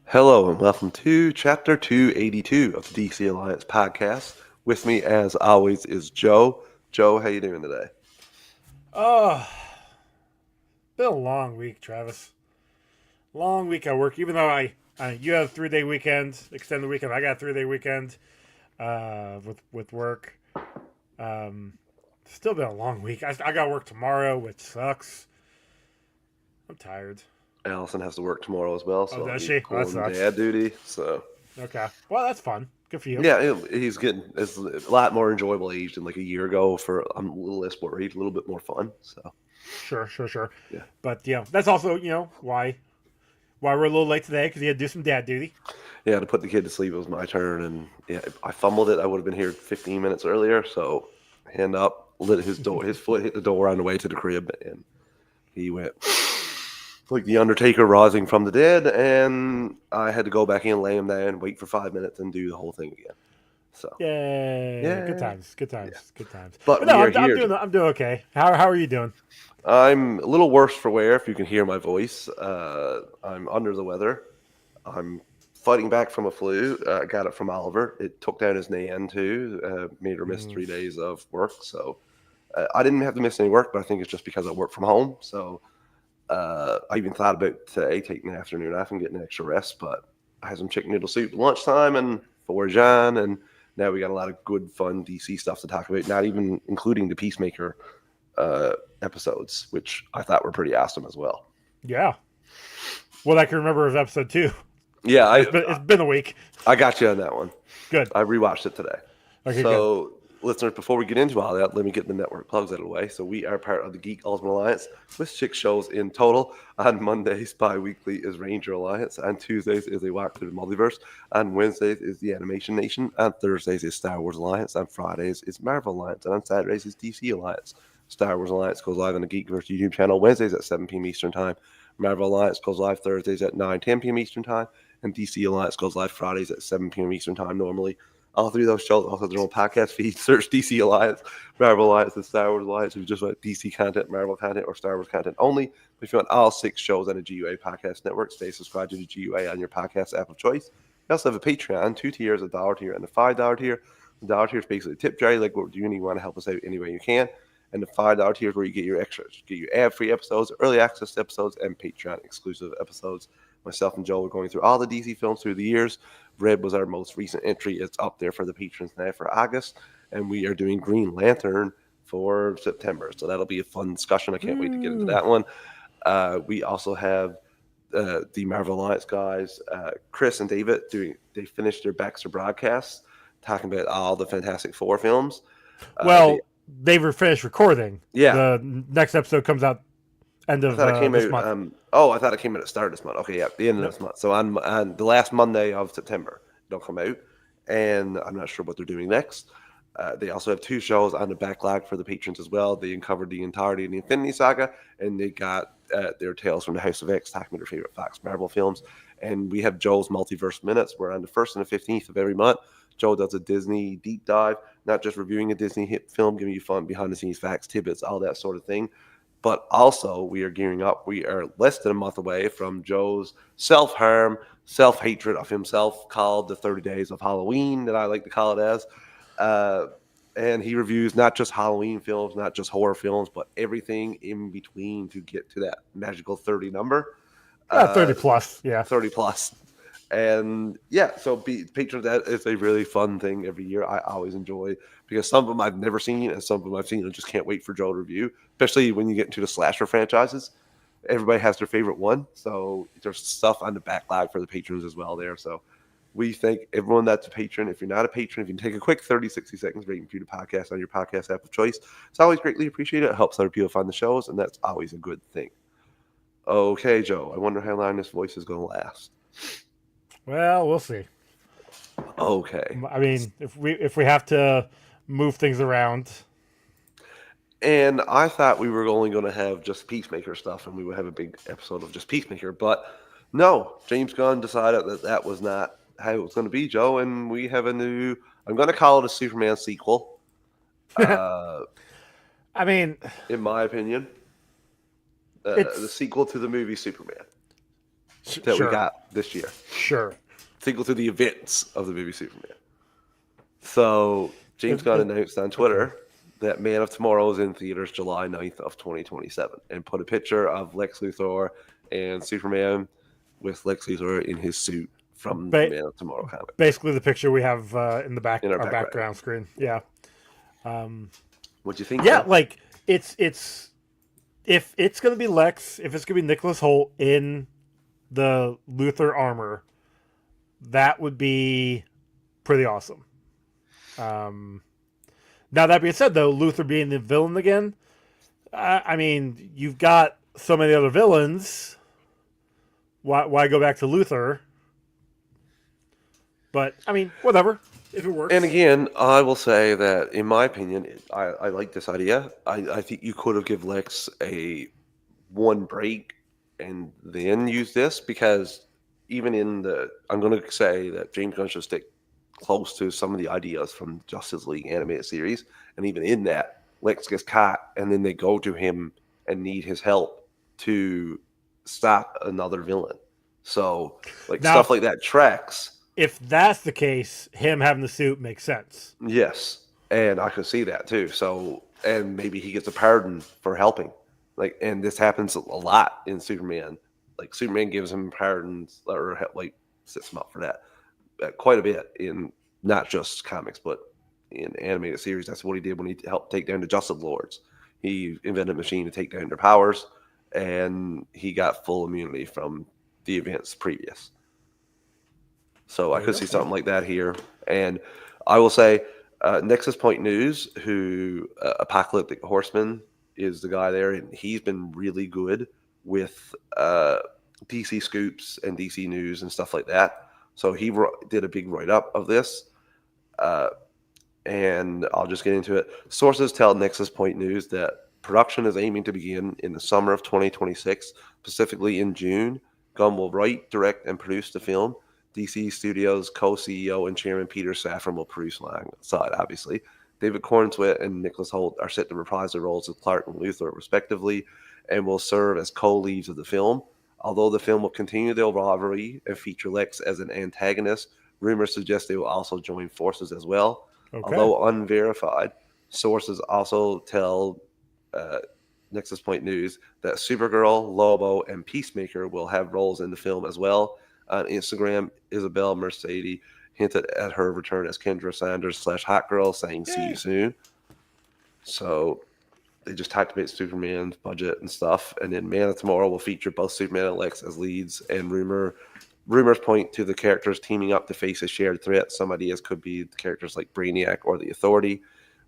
Hello and welcome to Chapter 282 of the DC Alliance podcast. With me, as always, is Joe. Joe, how you doing today? Oh, been a long week, Travis. Long week at work. Even though you have a 3 day weekend, extended weekend. I got a 3 day weekend with work. Um, Still been a long week. I got work tomorrow, which sucks. I'm tired. Allison has to work tomorrow as well, Oh, so does he's she? Oh, that pulling sucks. dad duty. So Okay. Well, that's fun. Good for you. yeah, he's getting it's a lot more enjoyable age than like a year ago. For I'm a little less worried, a little bit more fun. So Sure. yeah, But that's also why we're a little late today because he had to do some dad duty. yeah. To put the kid to sleep, it was my turn, and yeah, I fumbled it. I would have been here 15 minutes earlier. So hand up, lit his foot hit the door on the way to the crib, and he went like the Undertaker rising from the dead, and I had to go back in, lay him down, wait for 5 minutes, and do the whole thing again. So Yay! Good yeah, times. Good yeah. times. Good times. But But no, we are I'm here. doing okay. How are you doing? I'm a little worse for wear. If you can hear my voice, I'm under the weather. I'm fighting back from a flu. I got it from Oliver. It took down his Nan too. Made her miss Mm. 3 days of work. So I didn't have to miss any work, but I think it's just because I work from home. So I even thought about today taking an afternoon off and getting an extra rest, but I had some chicken noodle soup at lunchtime and for John, and now we got a lot of good, fun DC stuff to talk about. Not even including the Peacemaker episodes, which I thought were pretty awesome as well. Yeah. Well, I can remember his episode two. Yeah, But it's been a week. I got you on that one. Good. I rewatched it today. Okay, good. So, listeners, before we get into all that, let me get the network plugs out of the way. So, we are part of the Geek Ultimate Alliance with 6 shows in total. On Mondays, bi weekly is Ranger Alliance. On Tuesdays is a walk through the multiverse. On Wednesdays is the Animation Nation. On Thursdays is Star Wars Alliance. On Fridays is Marvel Alliance. And on Saturdays is DC Alliance. Star Wars Alliance goes live on the Geekverse YouTube channel Wednesdays at 7 p.m. Eastern Time. Marvel Alliance goes live Thursdays at 9:10 p.m. Eastern Time. And DC Alliance goes live Fridays at 7 p.m. Eastern Time normally. All three of those shows also have their own podcast feed. Search DC Alliance, Marvel Alliance, and Star Wars Alliance. If you just want DC content, Marvel content, or Star Wars content only. But if you want all 6 shows on the GUA podcast network, stay subscribed to the GUA on your podcast app of choice. We also have a Patreon, 2 tiers, a $1 tier and a $5 tier. The $1 tier is basically a tip jar, like what we're doing. You want to help us out any way you can. And the $5 tier is where you get your extras, get your ad-free episodes, early access to episodes, and Patreon exclusive episodes. Myself and Joe are going through all the DC films through the years. Red was our most recent entry. It's up there for the patrons now for August. And we are doing Green Lantern for September. So that'll be a fun discussion. I can't wait to get into Ooh. that one. We also have the Marvel Alliance guys, Chris and David, they finished their Baxter broadcasts talking about all the Fantastic Four films. They Well, they were finished recording. Yeah, The next episode comes out end I of thought it came this out. month. I thought it came out at the start of this month. Okay, yeah, the end of Nope. this month. So on the last Monday of September, it'll come out, and I'm not sure what they're doing next. They also have 2 shows on the backlog for the patrons as well. They uncovered the entirety of the Infinity Saga, and they got their Tales from the House of X, talking about their favorite Fox Marvel films. And we have Joe's Multiverse Minutes. We're on the 1st and the 15th of every month. Joe does a Disney deep dive, not just reviewing a Disney hit film, giving you fun behind the scenes facts, tidbits, all that sort of thing. But also, we are gearing up. We are less than a month away from Joe's self harm, self hatred of himself, called the 30 Days of Halloween, that I like to call it as. Uh, and he reviews not just Halloween films, not just horror films, but everything in between to get to that magical 30 number. 30 Uh, plus. Yeah. 30 plus. And yeah, so be patron of that is a really fun thing every year. I always enjoy, because some of them I've never seen and some of them I've seen and just can't wait for Joe to review, especially when you get into the slasher franchises. Everybody has their favorite one. So there's stuff on the backlog for the patrons as well there. So we thank everyone that's a patron. If you're not a patron, if you can take a quick 30, 60 seconds, rate and review the podcast on your podcast app of choice, it's always greatly appreciated. It helps other people find the shows, and that's always a good thing. Okay, Joe, I wonder how long this voice is going to last. Well, we'll see. Okay. I mean, if we have to move things around. And I thought we were only going to have just Peacemaker stuff and we would have a big episode of just Peacemaker. But no, James Gunn decided that that was not how it was going to be, Joe. And we have a new, I'm going to call it a Superman sequel, uh, I mean, in my opinion. The it's sequel to the movie Superman that we sure. got this year. Sure. Sequel to the events of the movie Superman. So James It- Gunn it- announced on Twitter that Man of Tomorrow is in theaters July 9th of 2027 and put a picture of Lex Luthor and Superman with Lex Luthor in his suit from the ba- Man of Tomorrow comic Basically, the picture we have in the in our our background. background screen. Yeah. What do you think? Yeah, Joe? like it's if it's gonna be Lex, if it's gonna be Nicholas Hoult in the Luthor armor, that would be pretty awesome. Now that being said, though, Luthor being the villain again, I mean, you've got so many other villains. Why go back to Luthor? But I mean, whatever. If it works. And again, I will say that, in my opinion, I like this idea. I think you could have given Lex a one break and then use this, because even in the, I'm going to say that James Gunn should stick close to some of the ideas from Justice League animated series, and even in that, Lex gets caught, and then they go to him and need his help to stop another villain. So, like, Now, stuff like that tracks. If that's the case, him having the suit makes sense. Yes, and I could see that too. So, and maybe he gets a pardon for helping. Like, and this happens a lot in Superman. Like, Superman gives him pardons, or like sets him up for that quite a bit in not just comics but in animated series. That's what he did when he helped take down the Justice Lords. He invented a machine to take down their powers, and he got full immunity from the events previous. So I could see something like that here. And I will say, Nexus Point News, who Apocalyptic Horseman is the guy there, and he's been really good with DC scoops and DC news and stuff like that. So he did a big write-up of this. And I'll just get into it. Sources tell Nexus Point News that production is aiming to begin in the summer of 2026, specifically in June. Gunn will write, direct, and produce the film. DC Studios co-CEO and chairman Peter Safran will produce alongside, obviously. David Cornswet and Nicholas Hoult are set to reprise their roles as Clark and Luthor, respectively, and will serve as co-leads of the film. Although the film will continue the rivalry and feature Lex as an antagonist, rumors suggest they will also join forces as well. Okay. Although unverified, sources also tell Nexus Point News that Supergirl, Lobo, and Peacemaker will have roles in the film as well. On Instagram, Isabel Mercedes hinted at her return as Kendra Sanders / Hot Girl, saying, "See you soon." So they just talked about Superman's budget and stuff, and then Man of Tomorrow will feature both Superman and Lex as leads, and rumors point to the characters teaming up to face a shared threat. Some ideas could be the characters like Brainiac or the Authority.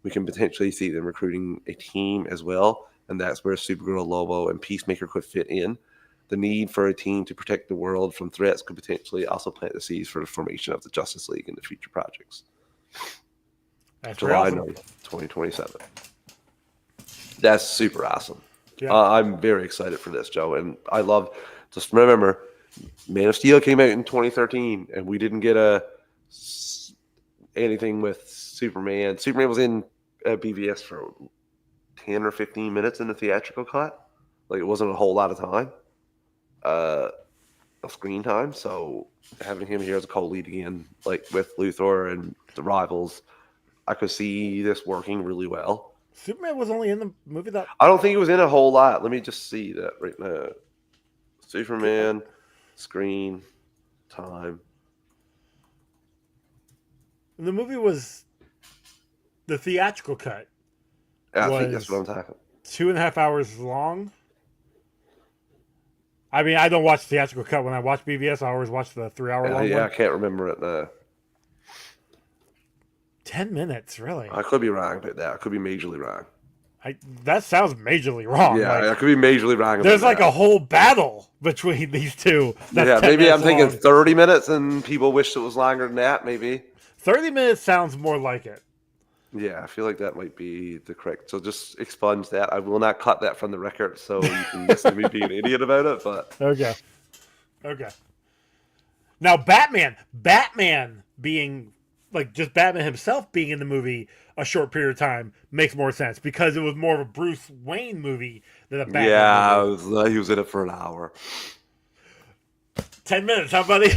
We can potentially see them recruiting a team as well, and that's where Supergirl, Lobo, and Peacemaker could fit in. The need for a team to protect the world from threats could potentially also plant the seeds for the formation of the Justice League in the future projects. That's July awesome. 9th, 2027. That's super awesome. Yeah. I'm very excited for this, Joe. And I love, just remember, Man of Steel came out in 2013, and we didn't get anything with Superman. Superman was in BVS for 10 or 15 minutes in the theatrical cut. Like, it wasn't a whole lot of time. Of screen time, so having him here as a co-lead again, like with Luthor and the rivals, I could see this working really well. Superman was only in the movie that. I don't think it was in a whole lot. Let me just see that right now. Superman screen time. The movie was the theatrical cut. I think that's what I'm talking. 2.5 hours long. I mean, I don't watch the theatrical cut. When I watch BVS, I always watch the 3-hour long Yeah, one. I can't remember it now. 10 minutes, really? I could be wrong about that. I could be majorly wrong. That sounds majorly wrong. Yeah, like, I could be majorly wrong. There's like a whole battle between these two. Yeah, maybe I'm thinking 30 minutes and people wish it was longer than that, maybe. 30 minutes sounds more like it. Yeah, I feel like that might be the correct. So just expunge that. I will not cut that from the record so you can listen to me being an idiot about it. But Okay. Now, Batman being like just Batman himself being in the movie a short period of time makes more sense because it was more of a Bruce Wayne movie than a Batman movie. Yeah, he was in it for an hour. 10 minutes, huh, buddy?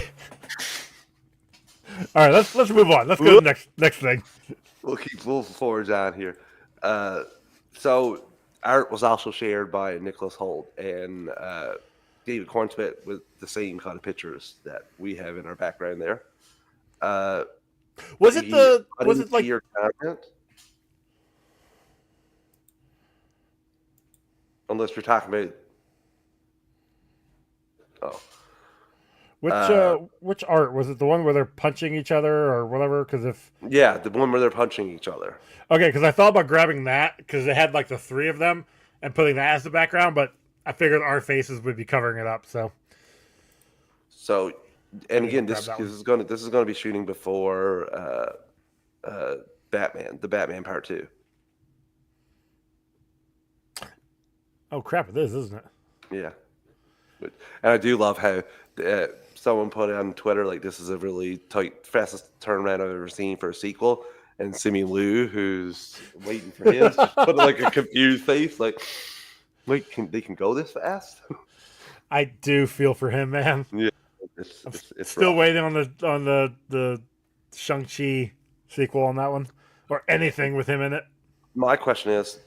All right, let's move on. Let's go to the next thing. We'll forge on here. Uh, so art was also shared by Nicholas Holt and David Cornsmith with the same kind of pictures that we have in our background there. Uh, Was it he, the I was didn't it see like your comment, unless you're talking about. Oh, uh, which art was it? The one where they're punching each other or whatever? Because if yeah, the one where they're punching each other. okay, because I thought about grabbing that because they had like the three of them and putting that as the background, but I figured our faces would be covering it up. So, I and didn't again, grab that one. this is gonna be shooting before the Batman Part Two. Oh crap! It is, isn't it? Yeah. And I do love how someone put on Twitter like this is a really tight, fastest turnaround I've ever seen for a sequel. And Simi Liu, who's waiting for his, just put like a confused face, like, wait, they can go this fast? I do feel for him, man. Yeah, I'm it's still rough. waiting on the Shang-Chi sequel on that one or anything with him in it. My question is,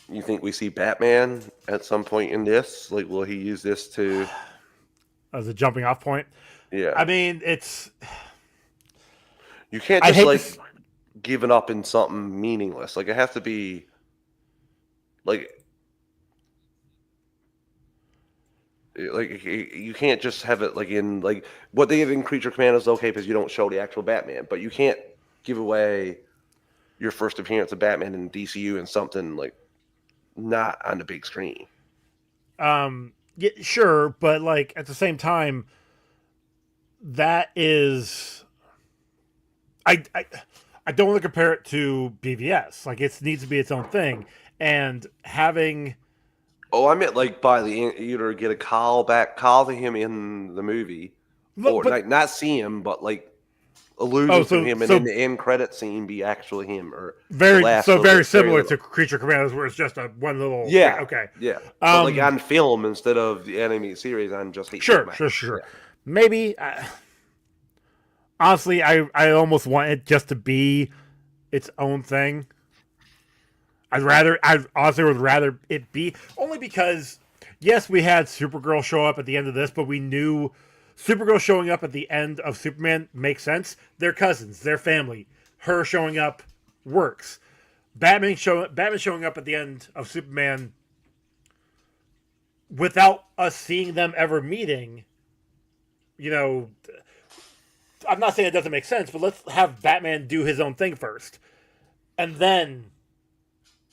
you think we see Batman at some point in this? Like, will he use this to? As a jumping off point. Yeah, I mean, it's. you can't I just hate like this. give it up in something meaningless. Like, it has to be like you can't just have it like in like what they have in Creature Command is okay because you don't show the actual Batman, but you can't give away your first appearance of Batman in DCU and something like not on the big screen. Yeah, sure, but like at the same time, that is. I, I, I don't want to compare it to BVS. Like it needs to be its own thing, and having. Oh, I meant like by the either get a call to him in the movie, or But like not see him, but like oh, alluding to so him, and then so the end credit scene be actually him, or the very last so little very bit, very similar little. to Creature Commanders, where it's just a one little thing. Yeah, Okay, yeah, but like um, on film instead of the animated series on just HBO sure, Max. sure, sure. Yeah. Maybe honestly, I almost want it just to be its own thing. I honestly would rather it be only because yes, we had Supergirl show up at the end of this, but we knew Supergirl showing up at the end of Superman makes sense. They're cousins, they're family. Her showing up works. Batman showing up at the end of Superman without us seeing them ever meeting. You know, I'm not saying it doesn't make sense, but let's have Batman do his own thing first, and then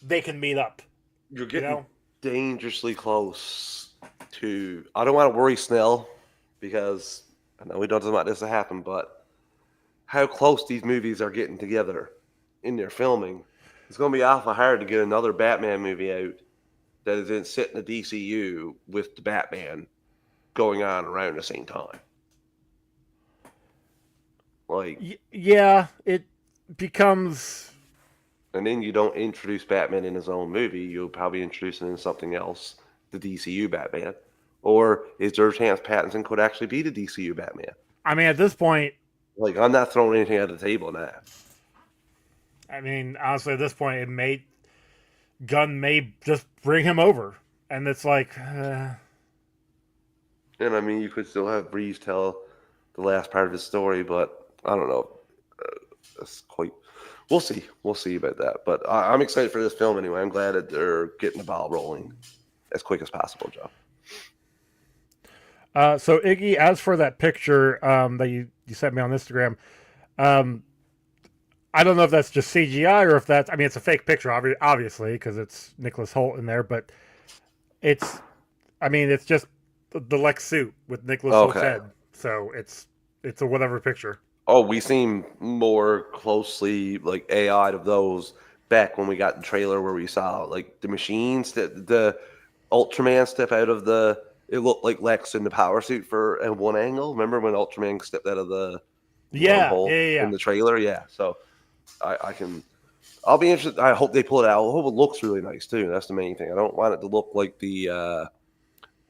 they can meet up. You're You getting know, dangerously close to. I don't want to worry Snell because I know we don't want this to happen, but how close these movies are getting together in their filming, it's going to be awful hard to get another Batman movie out that is in set in the DCU with the Batman going on around the same time. Like, yeah, it becomes. and then you don't introduce Batman in his own movie. You'll probably introduce him in something else, the DCU Batman. Or is there a chance Pattinson could actually be the DCU Batman? I mean, at this point, Like, I'm not throwing anything at the table now. I mean, honestly, at this point, Gunn may just bring him over, and it's like, And I mean, you could still have Reeves tell the last part of his story, but I don't know. That's quite. We'll see. We'll see about that. But I'm excited for this film anyway. I'm glad that they're getting the ball rolling as quick as possible, Joe. so Iggy, as for that picture that you sent me on Instagram, um, I don't know if that's just CGI or if that's. I mean, it's a fake picture, obviously, because it's Nicholas Holt in there, but it's. I mean, it's just the Lex suit with Nicholas Holt's Okay. head, so it's a whatever picture. Oh, we seem more closely like AI of those back when we got the trailer where we saw like the machines that the Ultraman step out of the. It looked like Lex in the power suit for at one angle. Remember when Ultraman stepped out of the Yeah, wormhole yeah. in the trailer? Yeah. So I can. I'll be interested. I hope they pull it out. I hope it looks really nice too. That's the main thing. I don't want it to look like the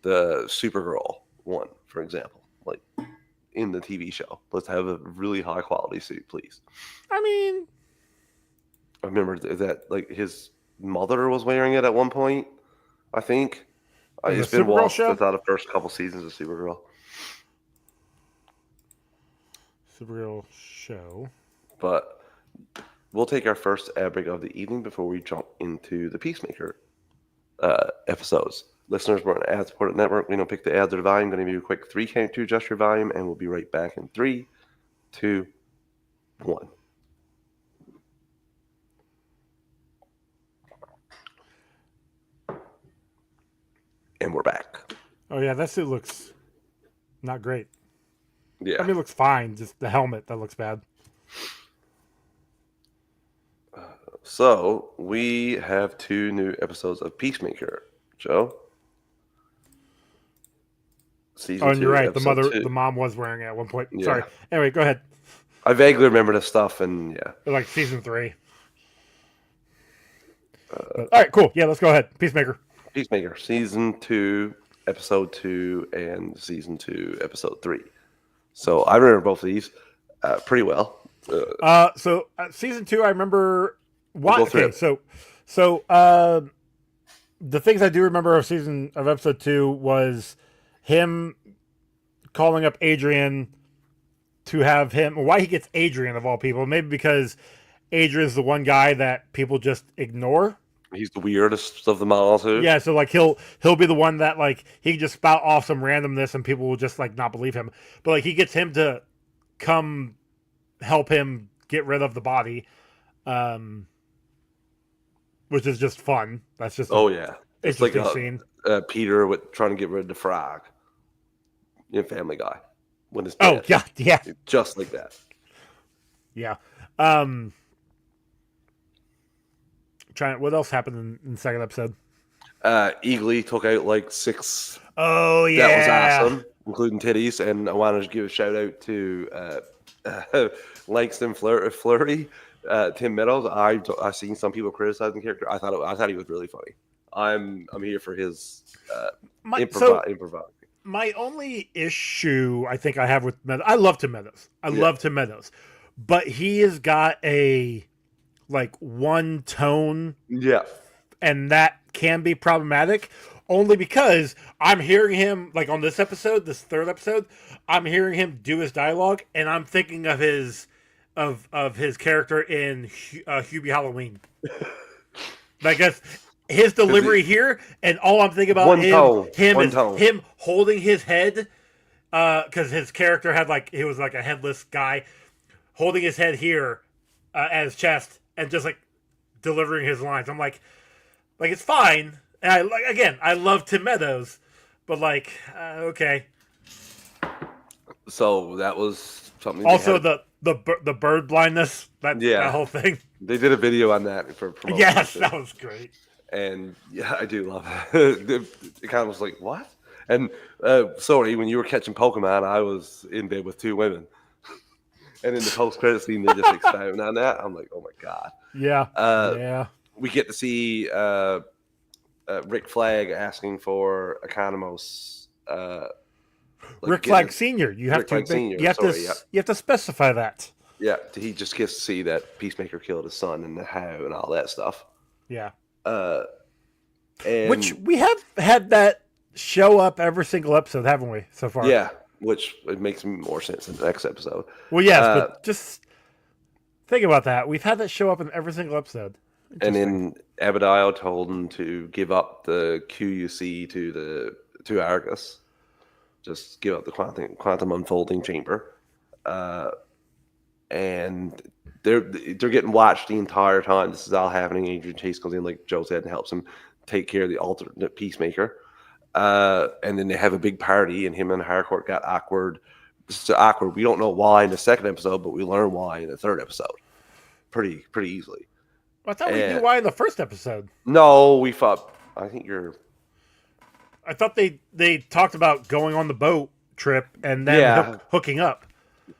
Supergirl one, for example. Like in the TV show. Let's have a really high quality suit, please. I mean, I remember that like his mother was wearing it at one point. I think in the it's been a Supergirl while show? since I saw the first couple seasons of Supergirl. Supergirl show. But we'll take our first ad break of the evening before we jump into the Peacemaker episodes. Listeners, we're an ad-supported network. We don't pick the ads or the volume. I'm going to give you a quick 3 count to adjust your volume, and we'll be right back in 3, 2, 1. And we're back. Oh yeah, that suit looks not great. Yeah. I mean, it looks fine. Just the helmet that looks bad. So we have 2 new episodes of Peacemaker, Joe. Season and 2, you're right. episode 2. The mom was wearing it at one point. Yeah. Sorry. Anyway, go ahead. I vaguely remember this stuff, and yeah. Like season 3. All right, cool. Yeah, let's go ahead. Peacemaker. Peacemaker, season 2, episode 2, and season 2, episode 3. So I remember both of these pretty well. So season 2, I remember. We'll go through it. So the things I do remember of episode 2 was him calling up Adrian to have him. Why he gets Adrian of all people? Maybe because Adrian's the one guy that people just ignore. He's the weirdest of them all, too. Yeah, so like he'll be the one that like he can just spout off some randomness and people will just like not believe him. But like he gets him to come help him get rid of the body, which is just fun. That's just it's like a scene. Peter with trying to get rid of the frog in Family Guy when it's dead. Yeah, just like that. Yeah. What else happened in the second episode? Eagly took out like 6. Oh yeah, that was awesome, including titties. And I wanted to give a shout out to Langston Flurry, Tim Meadows. I've seen some people criticizing the character. I thought he was really funny. I'm here for his improv. My only issue I think I have with Meadows, I love Tim Meadows. Love Tim Meadows, but he has got a like one tone. Yeah. And that can be problematic only because I'm hearing him like on this episode, this third episode, I'm hearing him do his dialogue and I'm thinking of his character in Hubie Halloween. Like that's his delivery here, and all I'm thinking about him holding his head, because his character had he was like a headless guy, holding his head here at his chest and just like delivering his lines. I'm like it's fine. And I love Tim Meadows, but okay. So that was something. Also, the bird blindness, that whole thing. They did a video on that for promotion. Yes, that was great. And yeah, I do love it. It kind of was like, what? And sorry, when you were catching Pokemon, I was in bed with 2 women. And in the post-credit scene, they just expound on that. I'm like, oh my god. Yeah. Yeah. We get to see Rick Flag asking for Economos. Rick Flag Senior. You have to specify that. Yeah, he just gets to see that Peacemaker killed his son and how and all that stuff. Yeah. And which we have had that show up every single episode, haven't we, so far? Yeah, which it makes more sense in the next episode. Well, yes, but just think about that. We've had that show up in every single episode. And then Abadiah told him to give up the QUC to Argus. Just give up the quantum unfolding chamber. And they're getting watched the entire time. This is all happening. Adrian Chase comes in, like Joe said, and helps him take care of the alternate Peacemaker. And then they have a big party, and him and Harcourt got awkward. It's awkward. We don't know why in the second episode, but we learn why in the third episode. Pretty easily. I thought we knew why in the first episode. No, we thought. I think you're. I thought they talked about going on the boat trip and then hooking up.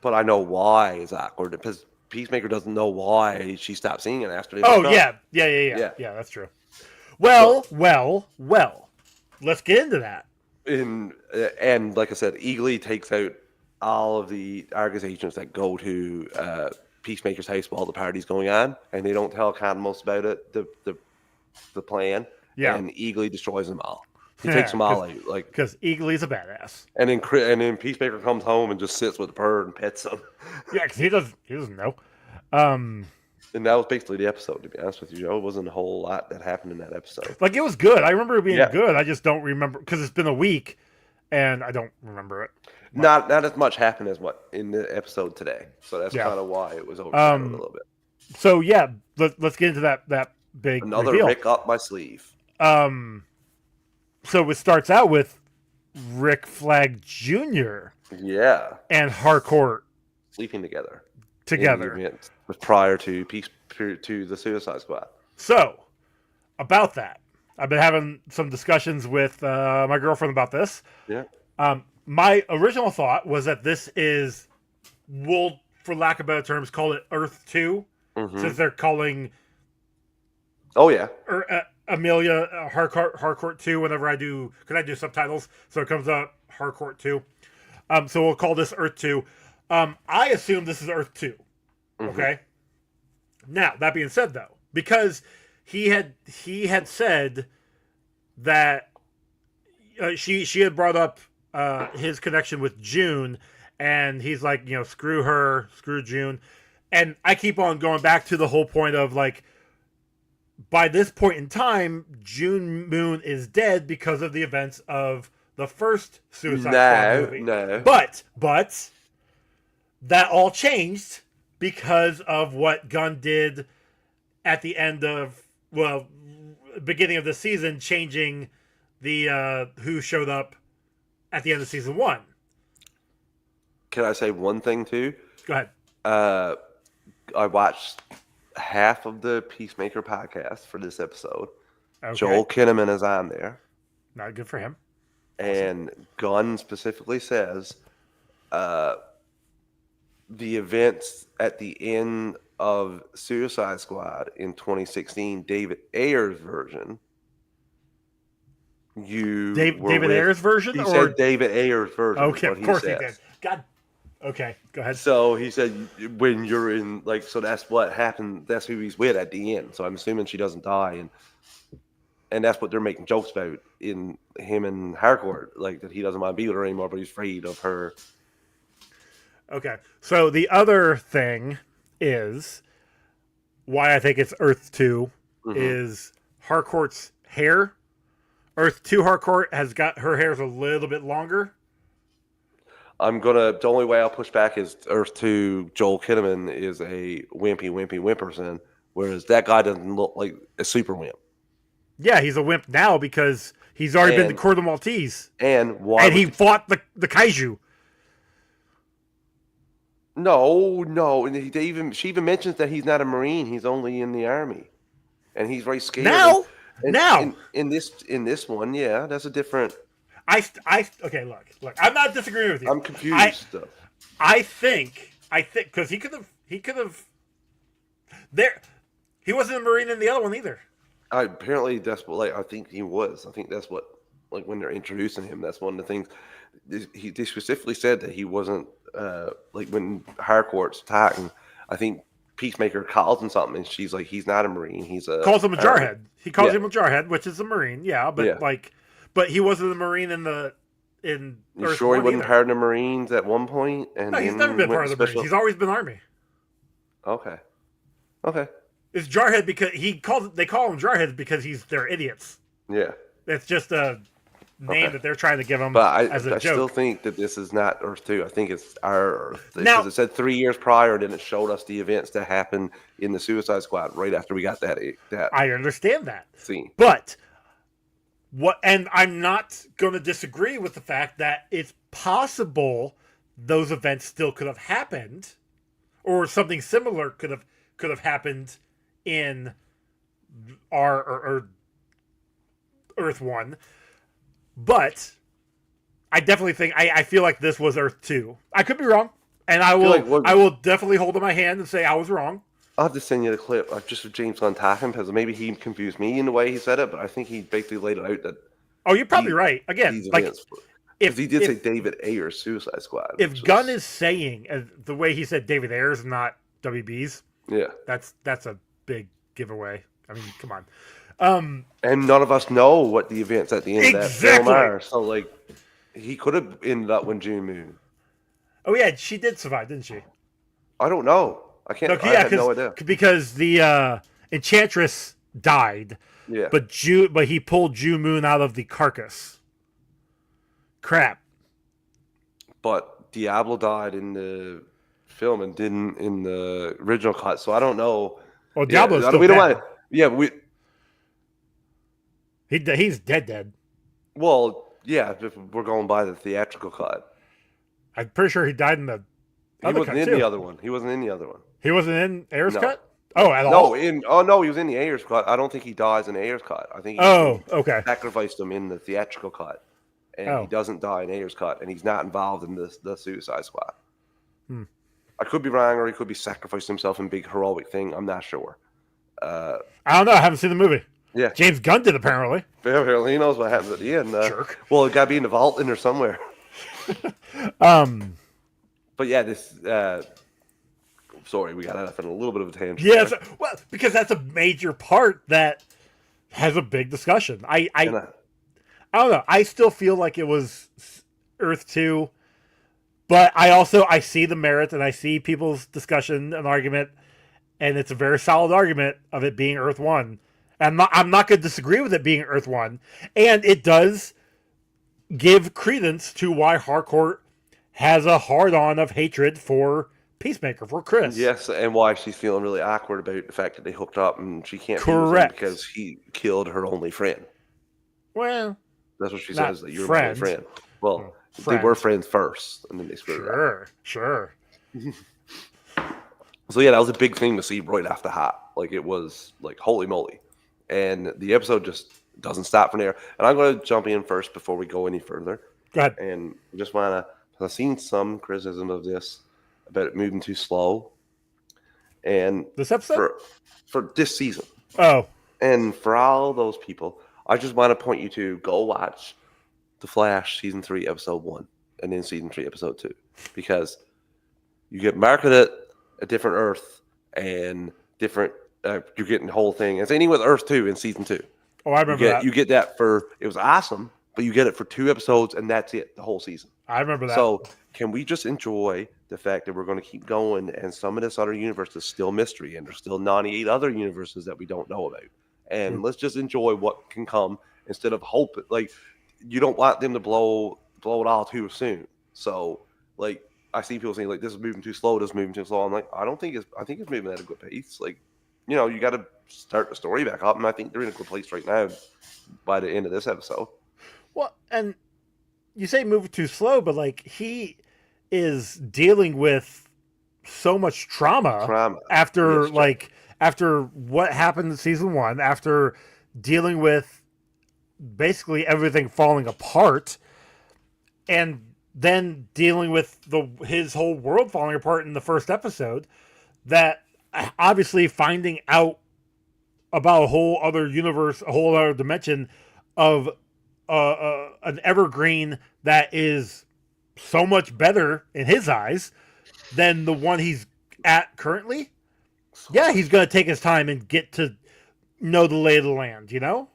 But I know why it's awkward because Peacemaker doesn't know why she stopped seeing it after they. Oh yeah, that's true. Well. Let's get into that. And like I said, Eagly takes out all of the Argus agents that go to Peacemaker's house while the party's going on, and they don't tell Cadmus about it, the plan, Yeah. and Eagly destroys them all. He takes them all out, like, because Eagly's a badass. and then Peacemaker comes home and just sits with the bird and pets him. Yeah, because he doesn't know. And that was basically the episode, to be honest with you, Joe. It wasn't a whole lot that happened in that episode. Like, it was good. I remember it being Yeah. good. I just don't remember because it's been a week, and I don't remember it. Not as much happened as what in the episode today. So that's Yeah. kind of why it was overshadowed a little bit. So yeah, let's get into that big Another reveal. Rick up my sleeve. So it starts out with Rick Flag Jr. Yeah. and Harcourt Sleeping together. together. In the event prior to the Suicide Squad. So, about that, I've been having some discussions with my girlfriend about this. Yeah. My original thought was that this is, we'll, for lack of better terms, call it Earth 2, since they're calling Oh yeah. Amelia Harcourt 2 whenever I do, because I do subtitles, so it comes up Harcourt 2. So we'll call this Earth 2. I assume this is Earth 2. Okay? Now, that being said, though, because he had said that she had brought up his connection with June, and he's like, screw her, screw June. And I keep on going back to the whole point of, like, by this point in time, June Moon is dead because of the events of the first Suicide Squad movie. No. But that all changed because of what Gunn did at the end of, beginning of the season, changing the who showed up at the end of season 1. Can I say one thing too? Go ahead. I watched half of the Peacemaker podcast for this episode. Okay. Joel Kinnaman is on there. Not good for him. And Gunn specifically says the events at the end of Suicide Squad in 2016, David Ayer's version. David Ayer's version? He said David Ayer's version. Okay, of course he did. God. Okay, go ahead. So he said when you're in, like, so that's what happened. That's who he's with at the end. So I'm assuming she doesn't die, and that's what they're making jokes about in him and Harcourt, like that he doesn't want to be with her anymore, but he's afraid of her. Okay, so the other thing is why I think it's Earth 2 is Harcourt's hair. Earth 2 Harcourt has got her hair's a little bit longer. The only way I'll push back is Earth 2 Joel Kinnaman is a wimpy person, whereas that guy doesn't look like a super wimp. Yeah, he's a wimp now because he's already been to Court of Maltese. And he fought the kaiju. No, and she even mentions that he's not a Marine, he's only in the Army. And he's very scared. Now in this one, yeah, that's a different. Okay, look. I'm not disagreeing with you. I'm confused. I think because he could have. He wasn't a Marine in the other one either. Apparently, that's what I think he was. I think that's what when they're introducing him, that's one of the things. They specifically said that he wasn't when Harcourt's talking. I think Peacemaker calls him something, and she's like, "He's not a Marine. Calls him a jarhead." He calls him a jarhead, which is a Marine. Yeah, but but he wasn't a Marine in You Earth sure he 1 wasn't either. part of the Marines at one point? And No, he's never been part of the Marines. He's always been Army. Okay. It's jarhead because they call him jarheads because they're idiots. Yeah. It's just a name that they're trying to give him as a joke. I still think that this is not Earth 2. I think it's our Earth. Now, because it said 3 years prior, and then it showed us the events that happened in the Suicide Squad right after we got that I understand that scene. But and I'm not going to disagree with the fact that it's possible those events still could have happened, or something similar could have happened in our Earth 1. But I definitely think I feel like this was Earth 2. I could be wrong, and I will definitely hold in my hand and say I was wrong. I'll have to send you the clip just of James Gunn talking, because maybe he confused me in the way he said it, but I think he basically laid it out that. Oh, you're probably right. Again, like Because he did say David Ayer's Suicide Squad. If Gunn is saying the way he said David Ayers, not WB's, yeah, that's a big giveaway. I mean, come on. And none of us know what the events at the end of that film Exactly. are. So, like, he could have ended up with June Moon. Oh yeah, she did survive, didn't she? I don't know. I can't. I have no idea. Because the Enchantress died. Yeah. But he pulled June Moon out of the carcass. Crap. But Diablo died in the film and didn't in the original cut, so I don't know. Well, Diablo's still we don't dead. want. Yeah, he's dead. Well, yeah, if we're going by the theatrical cut. I'm pretty sure he died in the. He wasn't in the other one. He wasn't in the other one. He wasn't in Ayers' No. cut. Oh, at all? No, he was in the Ayers cut. I don't think he dies in the Ayers cut. I think okay. Sacrificed him in the theatrical cut. And he doesn't die in Ayers' cut, and he's not involved in the Suicide Squad. I could be wrong, or he could be sacrificed himself in big heroic thing. I'm not sure. I don't know. I haven't seen the movie. Yeah, James Gunn did apparently. Apparently, he knows what happens at the end. Jerk. Well, it got to be in the vault in there somewhere. But yeah, this. Sorry, we got off on a little bit of a tangent. Yes, well, because that's a major part that has a big discussion. I don't know. I still feel like it was Earth 2, but I see the merit and I see people's discussion and argument, and it's a very solid argument of it being Earth 1. I'm not going to disagree with it being Earth 1, and it does give credence to why Harcourt has a hard-on of hatred for Peacemaker, for Chris. Yes, and why she's feeling really awkward about the fact that they hooked up and she can't Correct. be with him because he killed her only friend. Well, that's what she says, that you're my only friend. Well, they were friends first, and then they split up. Sure. So yeah, that was a big thing to see right off the hop. Like, it was like, holy moly. And the episode just doesn't stop from there. And I'm going to jump in first before we go any further. Go ahead. And just want to, I've seen some criticism of this, about it moving too slow. And this episode? For this season. Oh. And for all those people, I just want to point you to go watch The Flash Season 3, Episode 1, and then Season 3, Episode 2. Because you get marketed a different Earth and different, you're getting the whole thing. And same thing with Earth 2 in Season 2. Oh, I remember that. You get that it was awesome, but you get it for 2 episodes, and that's it, the whole season. I remember that. So can we just enjoy the fact that we're going to keep going, and some of this other universe is still mystery, and there's still 98 other universes that we don't know about. And let's just enjoy what can come instead of hope. Like, you don't want them to blow it all too soon. So, like, I see people saying, like, this is moving too slow, I'm like, I think it's moving at a good pace. Like, you know, you got to start the story back up, and I think they're in a good place right now by the end of this episode. Well, and you say move too slow, but, like, he is dealing with so much trauma. After, yes, after what happened in Season 1, after dealing with basically everything falling apart, and then dealing with his whole world falling apart in the first episode, that obviously finding out about a whole other universe, a whole other dimension of an evergreen that is so much better in his eyes than the one he's at currently. Yeah, he's going to take his time and get to know the lay of the land, you know?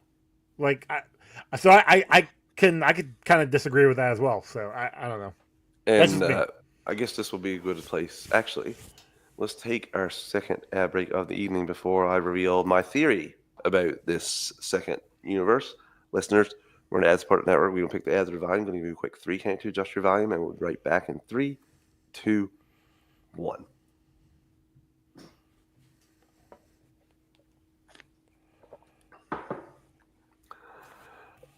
Like, I could kind of disagree with that as well. So I don't know. And I guess this will be a good place. Actually, let's take our second ad break of the evening before I reveal my theory about this second universe. Listeners, we're an ad-supported network. We don't pick the ads or the volume. I'm going to give you a quick 3 count to adjust your volume, and we'll be right back in 3, 2, 1.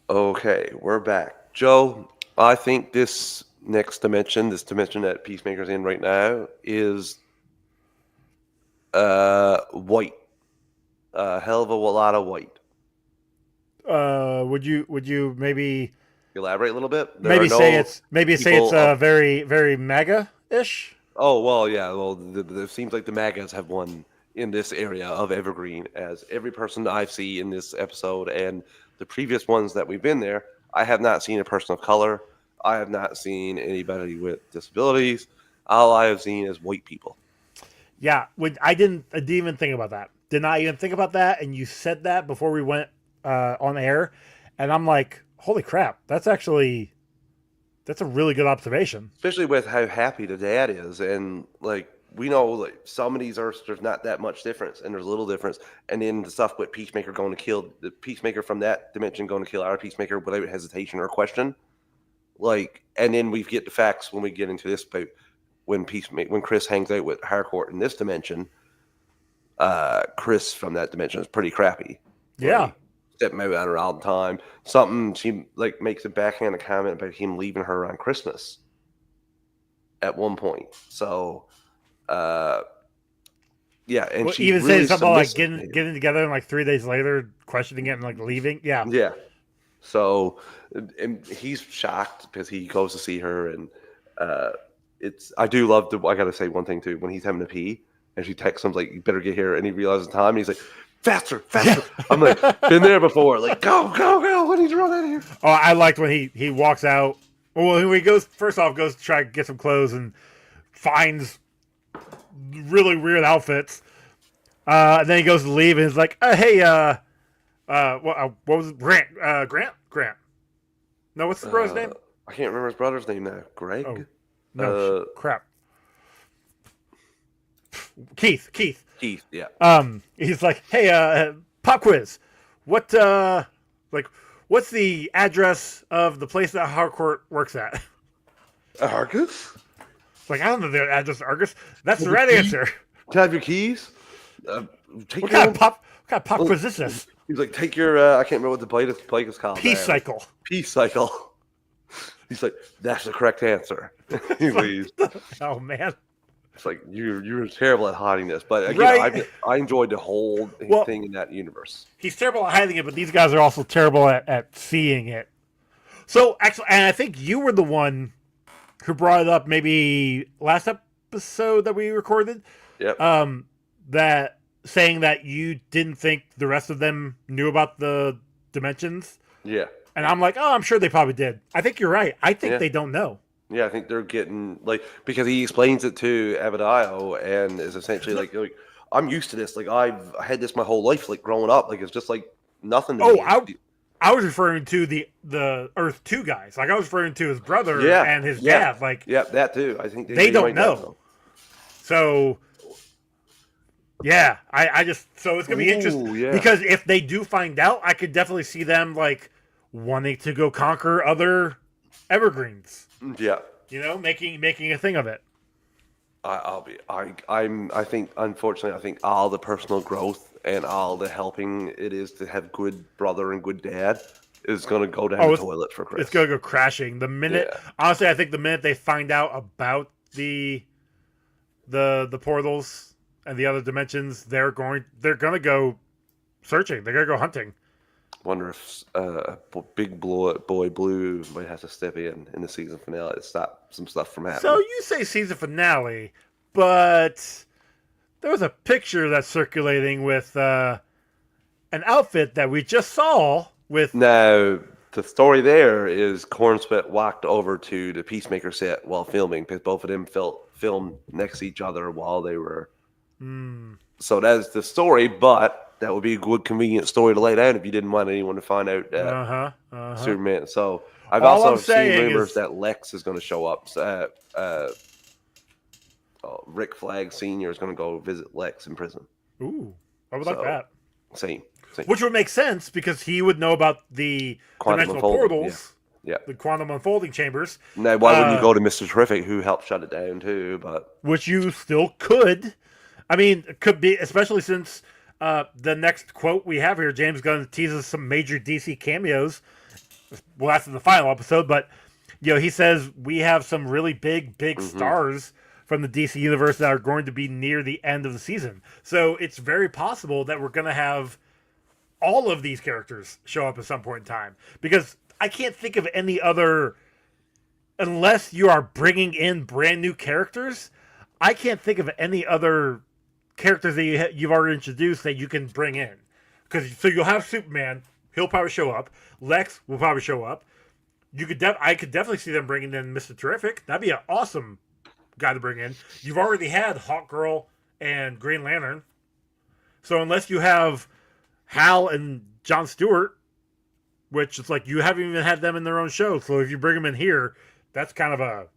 Okay, we're back. Joe, I think this next dimension, this dimension that Peacemaker's in right now, is white. A hell of a lot of white. Would you maybe elaborate a little bit? Maybe say it's very, very MAGA-ish? Oh, well, yeah. Well, it seems like the MAGAs have won in this area of Evergreen, as every person I've seen in this episode and the previous ones that we've been there, I have not seen a person of color. I have not seen anybody with disabilities. All I have seen is white people. Yeah, I didn't even think about that. Did not even think about that, and you said that before we went on air, and I'm like, holy crap, that's a really good observation. Especially with how happy the dad is, and like we know, like some of these Earths, there's not that much difference, and there's little difference. And then the stuff with Peacemaker going to kill the Peacemaker from that dimension, going to kill our Peacemaker without hesitation or question. Like, and then we get the facts when we get into this about when Chris hangs out with Harcourt in this dimension. Chris from that dimension is pretty crappy. Yeah. Like, step him out at her all the time. Something she like makes a backhanded comment about him leaving her on Christmas at one point. So, yeah, and well, she even really saying something like submissive. getting together and like 3 days later, questioning it and like leaving. Yeah. Yeah. So, and he's shocked because he goes to see her, and I do love I gotta say one thing too. When he's having to pee, and she texts him like, "You better get here," and he realizes the time, and he's like, "Faster, faster!" Yeah. I'm like, been there before. Like, go, go, go! When he's run out of here. Oh, I liked when he walks out. Well, he goes to try to get some clothes and finds really weird outfits. And then he goes to leave, and he's like, "Hey, what was it? Grant? No, what's the brother's name? I can't remember his brother's name now. Greg? Oh, no, crap. Keith. Keith, yeah. He's like, "Hey, pop quiz. What's the address of the place that Harcourt works at?" Argus? Like, I don't know the address of Argus. That's the right answer. Can I have your keys? What kind of pop quiz is this? He's like, take your, I can't remember what the plague is called. Peace cycle. Peace cycle. He's like, that's the correct answer. He leaves. Oh, man. It's like, you're terrible at hiding this. But again, right. I enjoyed the whole thing in that universe. He's terrible at hiding it, but these guys are also terrible at seeing it. So, actually, and I think you were the one who brought it up maybe last episode that we recorded. Yep. That saying that you didn't think the rest of them knew about the dimensions. Yeah. And I'm like, oh, I'm sure they probably did. I think you're right. I think they don't know. Yeah, I think they're getting, like, because he explains it to Abadayo and is essentially like, I'm used to this. Like, I've had this my whole life, like, growing up. Like, it's just, like, nothing to me. I was referring to the Earth 2 guys. Like, I was referring to his brother and his dad. Like, yeah, that too. I think they don't know. So, yeah, I just, so it's going to be interesting. Yeah. Because if they do find out, I could definitely see them, like, wanting to go conquer other evergreens. Yeah. You know, making a thing of it. I think, unfortunately, I think all the personal growth and all the helping it is to have good brother and good dad is going to go down the toilet for Chris. It's going to go crashing. The minute, honestly, I think the minute they find out about the portals and the other dimensions, they're going to go searching. They're going to go hunting. Wonder if Big Boy Blue might have to step in the season finale to stop some stuff from happening. So you say season finale, but there was a picture that's circulating with an outfit that we just saw with. Now, the story there is Cornsweat walked over to the Peacemaker set while filming because both of them filmed next to each other while they were. So that's the story, but that would be a good, convenient story to lay down if you didn't want anyone to find out Superman. So I've also seen rumors that Lex is going to show up. Rick Flag Sr. is going to go visit Lex in prison. Ooh, I would like that. Same. Which would make sense because he would know about the dimensional portals. Yeah. The quantum unfolding chambers. Now, why wouldn't you go to Mr. Terrific, who helped shut it down too? But which you still could. I mean, it could be, especially since the next quote we have here, James Gunn teases some major DC cameos. Well, that's in the final episode, but he says we have some really big stars from the DC universe that are going to be near the end of the season. So it's very possible that we're going to have all of these characters show up at some point in time. Because I can't think of any other, unless you are bringing in brand new characters, I can't think of any other characters that you've already introduced that you can bring in. So you'll have Superman, he'll probably show up. Lex will probably show up. I could definitely see them bringing in Mr. Terrific. That'd be an awesome guy to bring in. You've already had Hawkgirl and Green Lantern, so unless you have Hal and John Stewart, which it's like you haven't even had them in their own show. So if you bring them in here, that's kind of a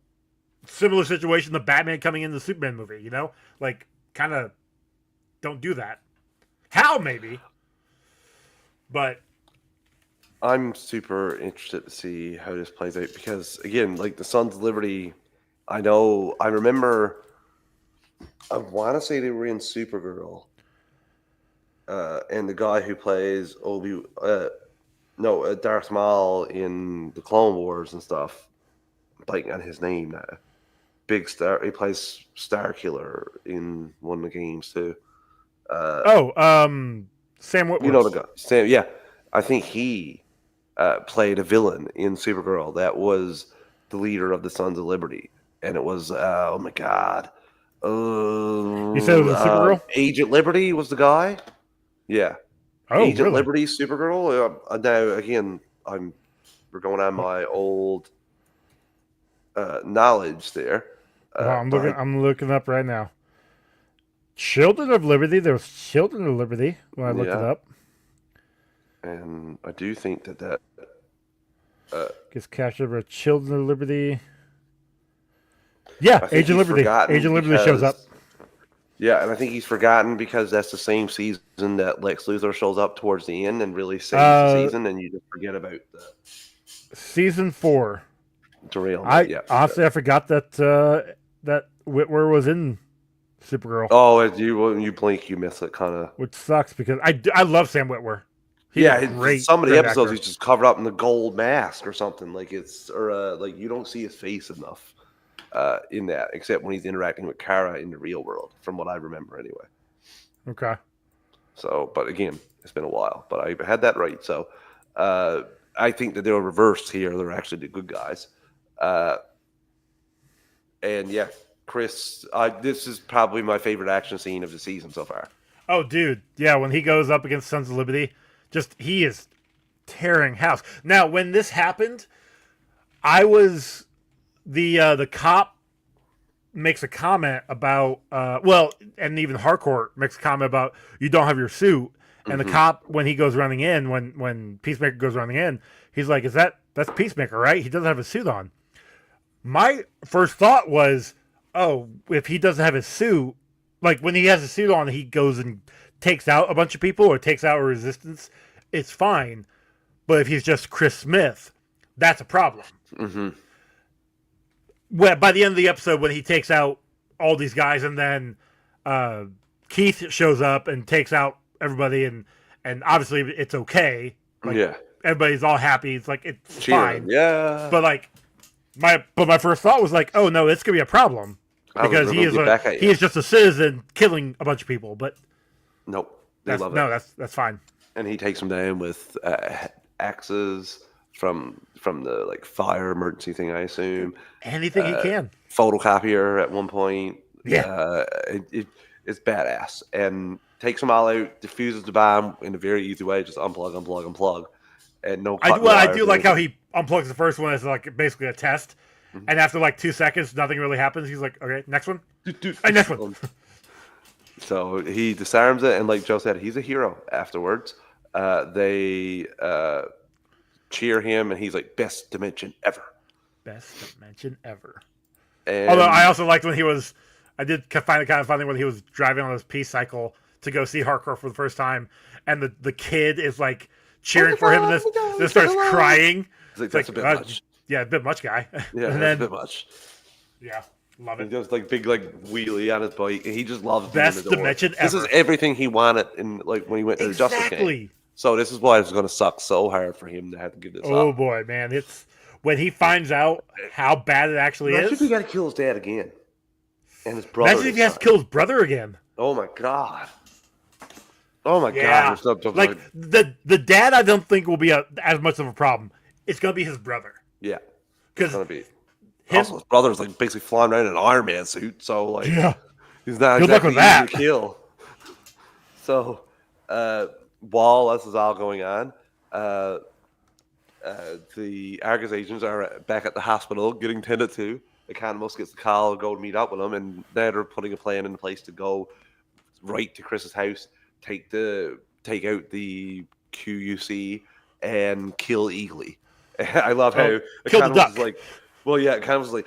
similar situation to Batman coming in the Superman movie. Like kind of don't do that. Hal maybe, but I'm super interested to see how this plays out because, again, like the Sons of Liberty, I remember, I want to say they were in Supergirl, and the guy who plays Darth Maul in the Clone Wars and stuff, blanking on his name now. Big Star, he plays Star Killer in one of the games too. Sam Witwer. You know the guy, Sam. Yeah, I think he played a villain in Supergirl that was the leader of the Sons of Liberty, and it was oh my god, You said it was a Supergirl? Agent Liberty was the guy. Yeah, Agent really? Liberty, Supergirl. Now again, we're going on my old knowledge there. I'm looking up right now. Children of Liberty. There was Children of Liberty when I looked it up. And I do think that gets captured by Children of Liberty. Yeah, Agent Liberty. Agent Liberty shows up. Yeah, and I think he's forgotten because that's the same season that Lex Luthor shows up towards the end and really saves the season, and you just forget about the season 4 derailment. Honestly, I forgot that that Whitwer was in Supergirl. Oh, when you blink, you miss it, kind of. Which sucks because I love Sam Witwer. Some of the episodes he's just covered up in the gold mask or something like like you don't see his face enough in that, except when he's interacting with Kara in the real world, from what I remember anyway. Okay. So, but again, it's been a while, but I had that right. So, I think that they were reversed here. They're actually the good guys. And yeah, Chris, this is probably my favorite action scene of the season so far. Oh, dude. Yeah, when he goes up against Sons of Liberty, he is tearing house. Now, when this happened, I was the cop makes a comment about and even Harcourt makes a comment about you don't have your suit, and the cop when he goes running in, when Peacemaker goes running in, he's like, that's Peacemaker, right? He doesn't have a suit on. My first thought was, oh, if he doesn't have his suit, like when he has a suit on, he goes and takes out a bunch of people or takes out a resistance, it's fine. But if he's just Chris Smith, that's a problem. Mm-hmm. Well, by the end of the episode, when he takes out all these guys, and then Keith shows up and takes out everybody, and obviously it's okay. Like, everybody's all happy. It's like it's fine. Yeah. But like my first thought was like, oh no, it's gonna be a problem because he is just a citizen killing a bunch of people. But nope, that's fine. And he takes them down with axes from the like fire emergency thing, I assume. Anything he can. Photocopier at one point. Yeah. It's badass. And takes them all out, diffuses the bomb in a very easy way, just unplug. And no I do like how he unplugs the first one as like basically a test. Mm-hmm. And after like 2 seconds, nothing really happens. He's like, okay, next one. Next one. So he disarms it, and like Joe said, he's a hero afterwards. They cheer him, and he's like, best dimension ever. Best dimension ever. And although I also liked when I did find it kind of funny when he was driving on his peace cycle to go see Harcourt for the first time, and the kid is like cheering for him, and this starts crying. It's like, that's a bit much. Yeah, a bit much, guy. Yeah, and that's a bit much. Yeah, love it. He does like big like wheelie on his bike, and he just loves best dimension ever. This is everything he wanted in like when he went to the Justice Game. So this is why it's going to suck so hard for him to have to give this up. Oh boy, man! It's when he finds out how bad it actually is. Imagine if he got to kill his dad again, and his brother. Imagine if he has to kill his brother again. Oh my god! Oh my god! Like the dad, I don't think will be as much of a problem. It's going to be his brother. Yeah, because it's going to be. Also, his brother's like basically flying around in an Iron Man suit, so like, he's not good exactly luck with easy to kill. So, while this is all going on, The Argus agents are back at the hospital getting tended to. Economos gets the call, go meet up with them, and now they're putting a plan into place to go right to Chris's house, take out the QUC, and kill Eagly. I love how kill the Economos is duck. like, well, yeah, Economos is like,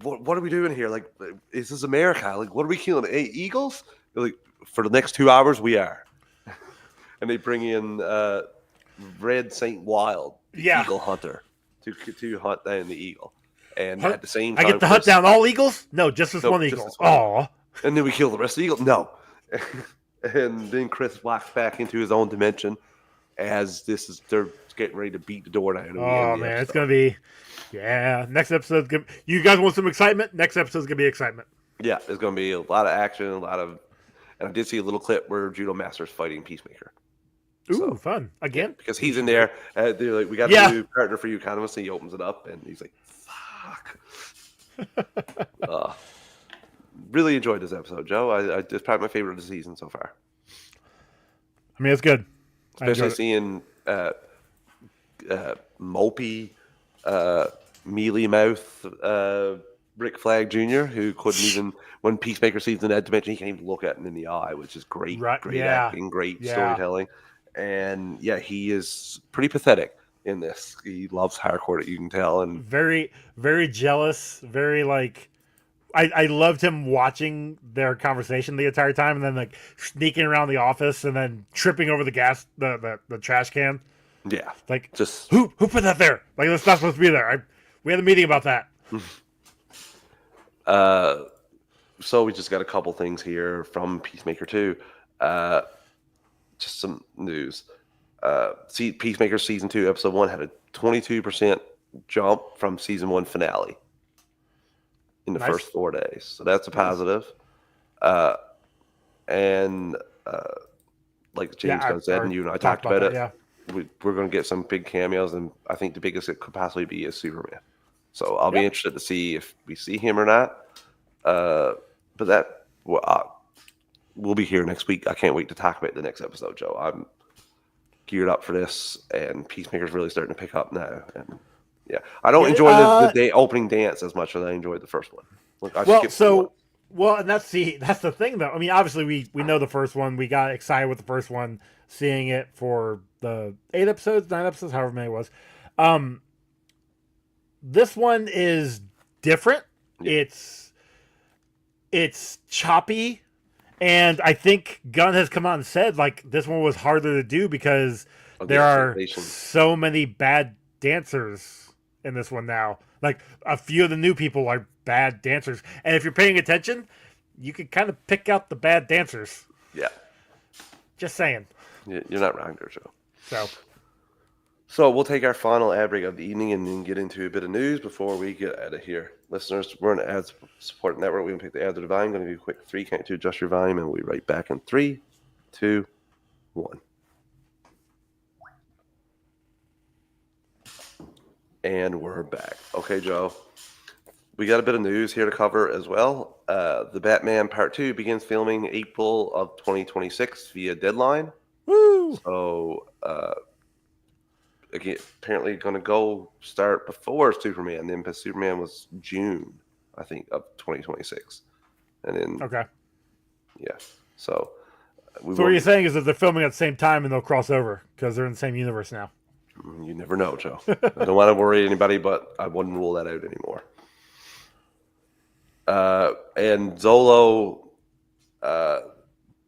what are we doing here? Like, is this America? Like, what are we killing? Hey, eagles? They're like, for the next 2 hours, we are. And they bring in Red Saint Wild, the Yeah. eagle hunter, to hunt down the eagle. And Hunt- at the same I time, get to hunt down all eagles? No, just this No, one just eagle. this one. Aw. And then we kill the rest of the eagle. No. And then Chris walks back into his own dimension as they're getting ready to beat the door down. And we Oh, end the man. It's episode. going to be. Yeah. Next episode's going to. You guys want some excitement? Next episode's going to be excitement. Yeah, there's going to be a lot of action, and I did see a little clip where Judo Master's fighting Peacemaker. Ooh, So, fun. Again? because he's in there. They're like, we got Yeah. a new partner for you, Economist. And he opens it up, and he's like, fuck. Really enjoyed this episode, Joe. It's probably my favorite of the season so far. I mean, it's good. Especially seeing mopey, mealy mouth Rick Flag Jr., who couldn't even, when Peacemaker sees the Ned dimension, he can't even look at him in the eye, which is great. Right, Great yeah. acting, great Yeah. storytelling. And yeah, he is pretty pathetic in this. He loves hardcore, you can tell. And Very, very jealous. Very like. I loved him watching their conversation the entire time, and then like sneaking around the office, and then tripping over the the trash can. yeah, Like, just who put that there? Like, that's not supposed to be there. We had a meeting about that. So we just got a couple things here from Peacemaker 2. Just some news. Peacemaker Season 2, Episode 1 had a 22% jump from Season 1 finale in the Nice. first 4 days. So that's a positive. And like James Gunn said, and you and I talked about it, Yeah. we're going to get some big cameos, and I think the biggest it could possibly be is Superman. So I'll be interested to see if we see him or not. But that we'll be here next week. I can't wait to talk about the next episode, Joe. I'm geared up for this, and Peacemaker's really starting to pick up now. And yeah, I don't enjoy the day opening dance as much as I enjoyed the first one. Like, and that's the thing, though. I mean, obviously we know the first one. We got excited with the first one, seeing it for the 9 episodes, however many it was. This one is different. Yeah. It's choppy, and I think Gunn has come out and said like this one was harder to do because there are so many bad dancers in this one now. Like a few of the new people are bad dancers, and if you're paying attention, you can kind of pick out the bad dancers. Yeah, just saying. You're not wrong there, Joe. So we'll take our final ad break of the evening and then get into a bit of news before we get out of here. Listeners, we're an ad support network. We can pick the ad to the volume. I'm going to do a quick 3 count to adjust your volume, and we'll be right back in 3, 2, 1. And we're back. Okay, Joe. We got a bit of news here to cover as well. The Batman Part 2 begins filming April of 2026 via Deadline. Woo! So, again, apparently going to start before Superman. Then Superman was June, I think, of 2026. And then... Okay. Yeah. So... what you're saying is that they're filming at the same time and they'll cross over because they're in the same universe now. You never know, Joe. I don't want to worry anybody, but I wouldn't rule that out anymore. And Zolo,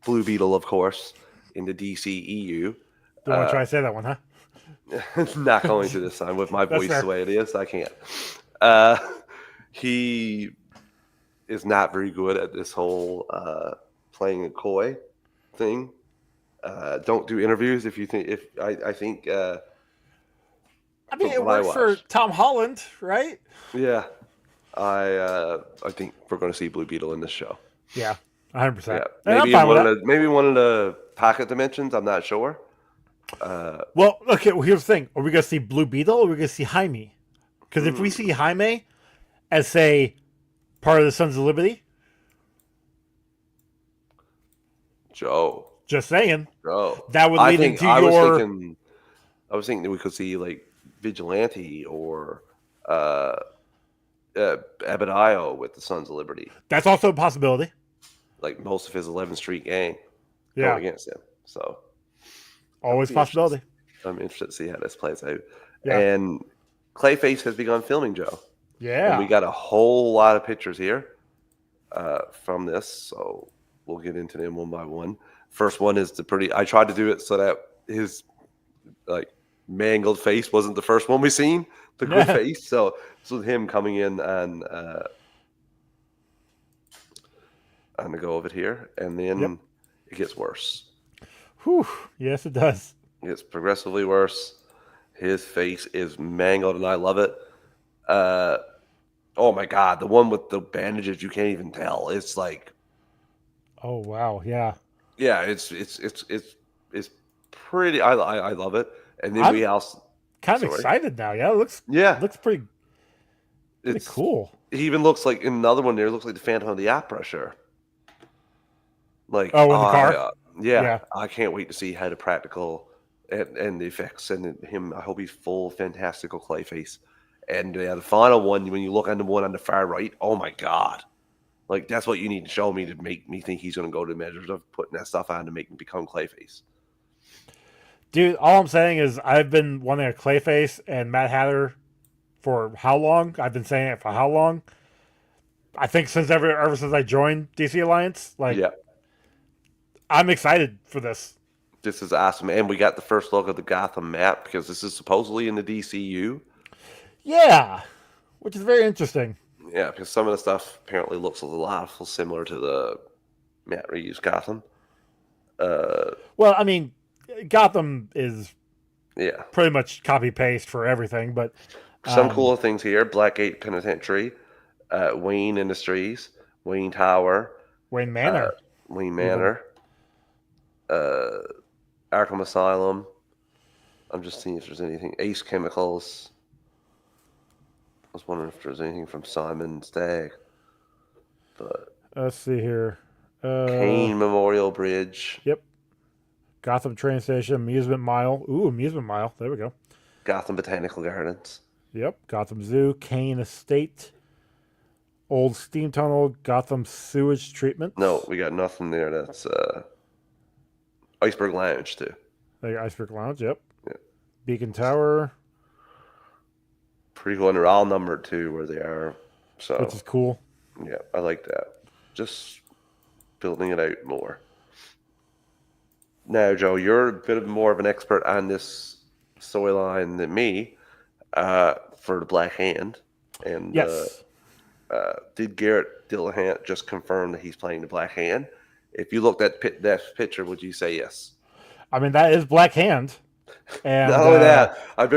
Blue Beetle, of course, in the DCEU. Don't want to try to say that one, huh? Not going to this time with my voice the way it is. I can't. He is not very good at this whole playing a coy thing. Don't do interviews if you think. I think. I mean, it works for Tom Holland, right? Yeah, I think we're going to see Blue Beetle in this show. Yeah, 100%. Yeah, maybe one of the pocket dimensions. I'm not sure. Well, okay. Well, here's the thing: are we going to see Blue Beetle, or are we going to see Jaime? Because if we see Jaime as, say, part of the Sons of Liberty, Joe. Just saying. Joe. That would lead into your. I was thinking that we could see like Vigilante or uh, Abadiah with the Sons of Liberty. That's also a possibility. Like most of his 11th Street gang Yeah, going against him. So that would always be interesting. possibility. I'm interested to see how this plays out. Yeah. And Clayface has begun filming, Joe. Yeah. And we got a whole lot of pictures here from this. So we'll get into them one by one. First one is I tried to do it so that his like mangled face wasn't the first one we seen, the good face. So this was him coming in and on the go of it here. And then it gets worse. Whew. Yes, it does. It gets progressively worse. His face is mangled, and I love it. Oh my God, the one with the bandages, you can't even tell. It's like, oh wow, yeah, it's pretty. I love it. And then we also kind of excited now. Yeah, it looks pretty cool. He even looks like in another one there. It looks like the Phantom of the Opera, sure. Like in the car. Yeah, I can't wait to see how the practical and the effects and him. I hope he's full fantastical Clayface. And the final one, when you look on the one on the far right, oh my God. Like, that's what you need to show me to make me think he's going to go to measures of putting that stuff on to make him become Clayface. Dude, all I'm saying is I've been wanting a Clayface and Mad Hatter for how long? I've been saying it for how long? I think ever since I joined DC Alliance. Like, yeah. I'm excited for this. This is awesome. And we got the first look of the Gotham map because this is supposedly in the DCU. Yeah, which is very interesting. Yeah, because some of the stuff apparently looks a lot similar to the Matt Reeves Gotham. Well, I mean, Gotham is pretty much copy-paste for everything, but... some cool things here. Blackgate Penitentiary, Wayne Industries, Wayne Tower. Wayne Manor. Arkham Asylum. I'm just seeing if there's anything. Ace Chemicals. I was wondering if there's anything from Simon Stagg. But let's see here. Kane Memorial Bridge. Yep. Gotham Train Station, Amusement Mile. Ooh, Amusement Mile. There we go. Gotham Botanical Gardens. Yep. Gotham Zoo, Kane Estate, Old Steam Tunnel, Gotham Sewage Treatment. No, we got nothing there. That's Iceberg Lounge, too. Iceberg Lounge, yep. Beacon Tower. Pretty cool. And they're all numbered, too, where they are. So, which is cool. Yeah, I like that. Just building it out more. Now, Joe, you're a bit more of an expert on this storyline than me for the Black Hand. And yes. Did Garrett Dillahunt just confirm that he's playing the Black Hand? If you looked at that picture, would you say yes? I mean, that is Black Hand. And not only that, I'm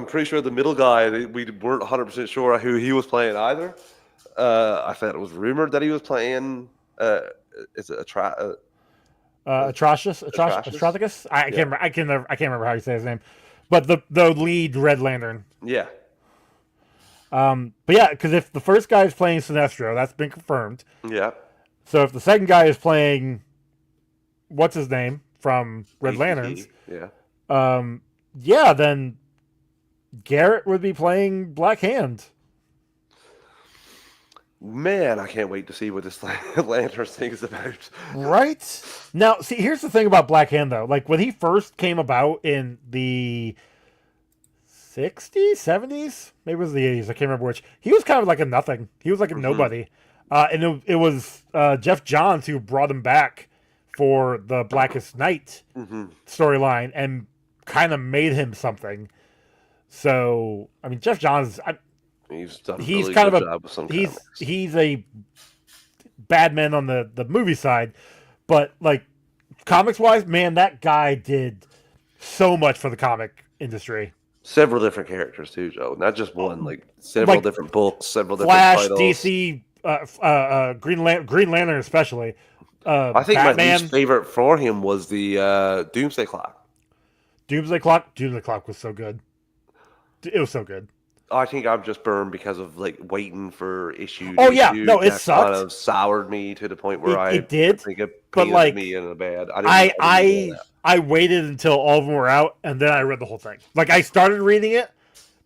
pretty sure the middle guy, we weren't 100% sure who he was playing either. I thought it was rumored that he was playing. Is it Atrocious? I can't remember how you say his name, but the lead Red Lantern. Yeah. But yeah, because if the first guy is playing Sinestro, that's been confirmed. Yeah. So if the second guy is playing, what's his name from Red Lanterns? Yeah. Then Garrett would be playing Black Hand. Man, I can't wait to see what this Lantern thing is about. Right? Now, see, here's the thing about Black Hand, though. Like, when he first came about in the 60s, 70s? Maybe it was the 80s. I can't remember which. He was kind of like a nothing. He was like a nobody. And it was Jeff Johns who brought him back for the Blackest Night storyline and kind of made him something. So, I mean, Jeff Johns... He's done he's really kind good of job with some he's a bad man on the movie side, but like comics wise, man, that guy did so much for the comic industry. Several different characters too, Joe. Not just one, like several different books, several Flash, different titles. DC, Green Lantern especially. I think Batman. my least favorite for him was the Doomsday Clock. Doomsday Clock was so good. It was so good. I think I'm just burned because of like waiting for issue. Oh yeah, no, it sucked. Kind of soured me to the point where it did. Think it but like me in a bad. I waited until all of them were out, and then I read the whole thing. Like I started reading it,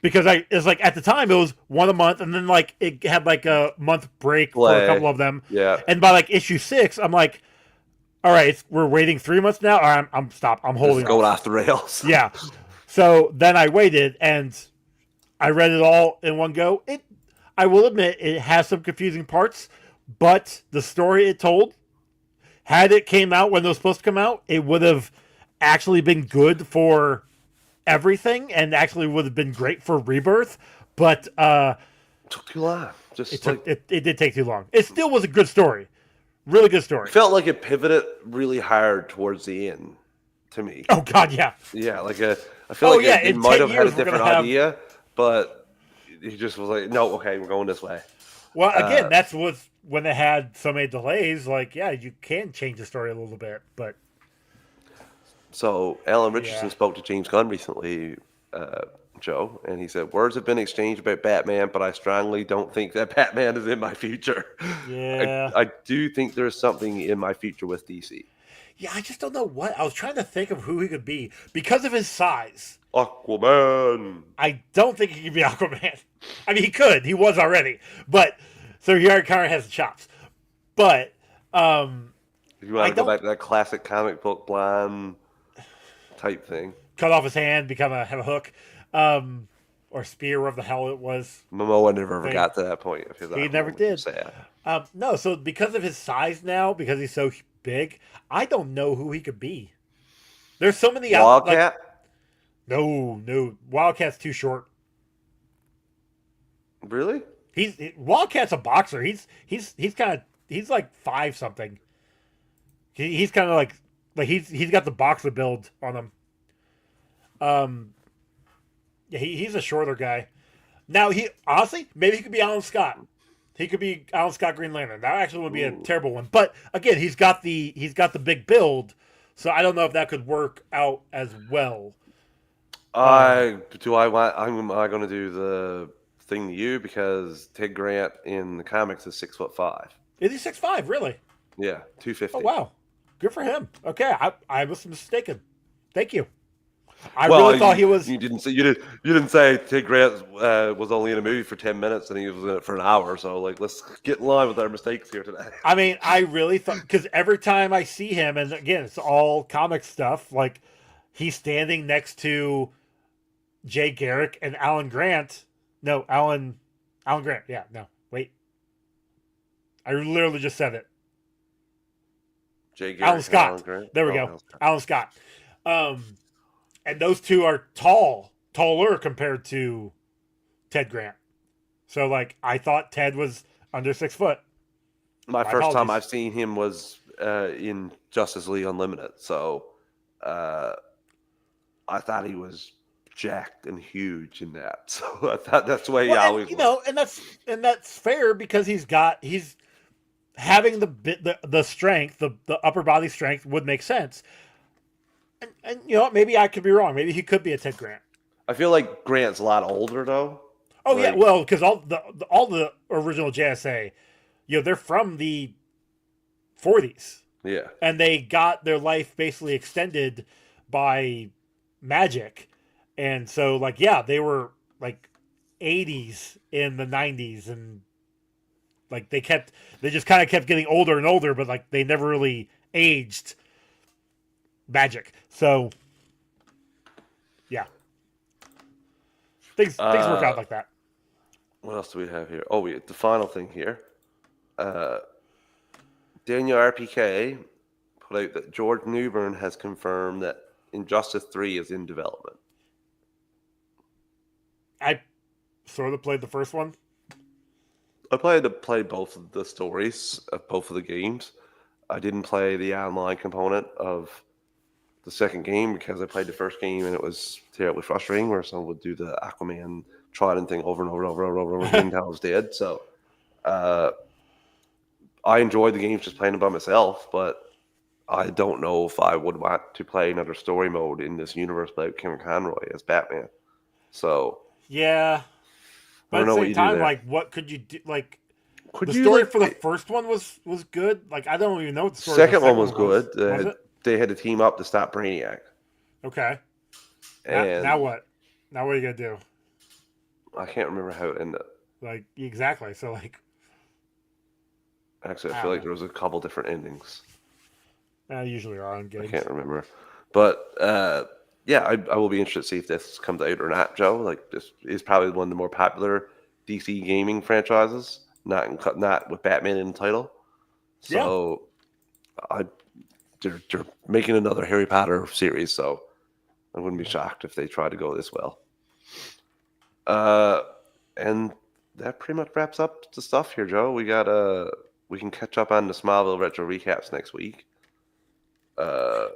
because it's like at the time it was one a month, and then like it had like a month break for a couple Play. of them, Yeah. and by like issue 6, I'm like, all right, we're waiting 3 months now. Or I'm stop. I'm This is holding going off. off the rails. Yeah. So then I waited and I read it all in one go. I will admit, it has some confusing parts, but the story it told, had it came out when it was supposed to come out, it would have actually been good for everything, and actually would have been great for Rebirth. But Took too long. Just it did take too long. It still was a good story, really good story. felt like it pivoted really hard towards the end to me. Oh God, yeah. Yeah, I feel like it in might 10 have had a years we're different gonna have. idea, but he just was like, no, okay, we're going this way. Well, again, that's was when it had so many delays. Like, yeah, you can change the story a little bit, but So Alan Richardson Yeah. spoke to James Gunn recently, Joe, and he said, words have been exchanged about Batman, but I strongly don't think that Batman is in my future. Yeah. I do think there's something in my future with DC. yeah, I just don't know what. I was trying to think of who he could be because of his size. Aquaman. I don't think he could be Aquaman. I mean, he could. He was already, but so he already kind of has the chops. But If you want I to go don't- back to that classic comic book blonde type thing. cut off his hand, have a hook, or spear, whatever the hell it was. Momoa never ever Thing. got to that point. If He never did. Sad. No, so because of his size now, because he's so big, I don't know who he could be. There's so many out. Like, Wildcat? no, Wildcat's too short. Really? Wildcat's a boxer. He's like 5 something. He's kind of like he's got the boxer build on him. Yeah, he's a shorter guy. Now honestly maybe he could be Alan Scott. He could be Alan Scott Green Lantern. That actually would be a terrible one. But again, he's got the big build, so I don't know if that could work out as well. Am I going to do the thing to you because Ted Grant in the comics is 6'5". Is he 6'5", really? Yeah, 250. Oh wow, good for him. Okay, I was mistaken. Thank you. I Well, really thought he was. You didn't say Ted Grant was only in a movie for 10 minutes and he was in it for an hour. So let's get in line with our mistakes here today. I mean, I really thought, because every time I see him, and again, it's all comic stuff. Like he's standing next to Jay Garrick and Alan Grant. No, Alan Grant. Yeah, no, wait. I literally just said it. Jay Garrick, Alan Scott. Alan Grant? There we Oh, go. Alan Scott. And those two are taller compared to Ted Grant. So, like, I thought Ted was under 6 foot. My My first time apologies. I've seen him was in Justice League Unlimited. So I thought he was jacked and huge in that. So I thought that's the way he Well, always and, you was. know, and that's fair because he's having the strength, the upper body strength would make sense. And you know what? Maybe I could be wrong. Maybe he could be a Ted Grant. I feel like Grant's a lot older though. Oh yeah, Like- well, because all the original JSA, they're from the 40s, Yeah. and they got their life basically extended by magic, and so like they were like 80s in the 90s, and like they just kind of kept getting older and older, but like they never really aged magic. So yeah, things work out like that. What else do we have here? Oh, the final thing here. Daniel RPK put out that George Newbern has confirmed that Injustice 3 is in development. I sort of played the first one. I played both of the stories of both of the games. I didn't play the online component of the second game because I played the first game and it was terribly frustrating where someone would do the Aquaman Trident thing over and over and over and over again until I was dead. So I enjoyed the games just playing them by myself, but I don't know if I would want to play another story mode in this universe without Kevin Conroy as Batman. So Yeah, but I at don't know the what same you do time, there. like, what could you do? Like, could the you, story like, for the first one was good. Like, I don't even know what the story. second for the one was good. Was it? They had to team up to stop Brainiac. Okay. And Now what? Now what are you gonna do? I can't remember how it ended. Like exactly. So like Actually, I I feel don't like know. there was a couple different endings. Usually are on I games. can't remember, but yeah, I will be interested to see if this comes out or not, Joe. Like this is probably one of the more popular DC gaming franchises, not with Batman in the title. Yeah. So I they're making another Harry Potter series, so I wouldn't be shocked if they try to go this well. Uh, and that pretty much wraps up the stuff here, Joe. We can catch up on the Smallville retro recaps next week. Uh,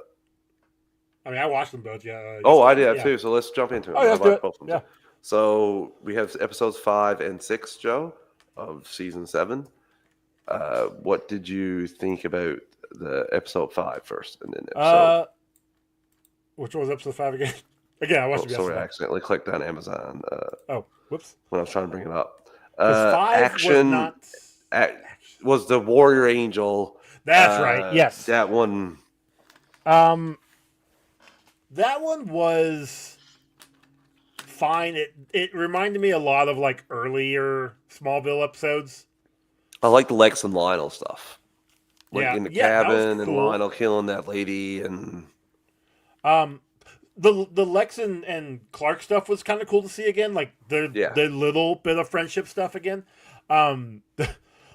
I mean, I watched them both. Yeah, oh, I yesterday. did that Yeah. too. So let's jump into Oh, them. yeah, I let's do watched it. both of them Yeah. too. So we have episodes 5 and 6, Joe, of season 7. What did you think about the episode 5 first, and then episode? Uh, which one was episode 5 again? Again, I watched Oh, them sorry, I yesterday. accidentally clicked on Amazon Oh, whoops. when I was trying to bring it up. Because 5 was Action, not. ac was the Warrior Angel. That's right. Yes. That one. Um, that one was fine. It reminded me a lot of like earlier Smallville episodes. I like the Lex and Lionel stuff, like Yeah, in the yeah, that was cabin and cool. Lionel killing that lady, and Um, the Lex and Clark stuff was kind of cool to see again. Like yeah, the little bit of friendship stuff again. Um,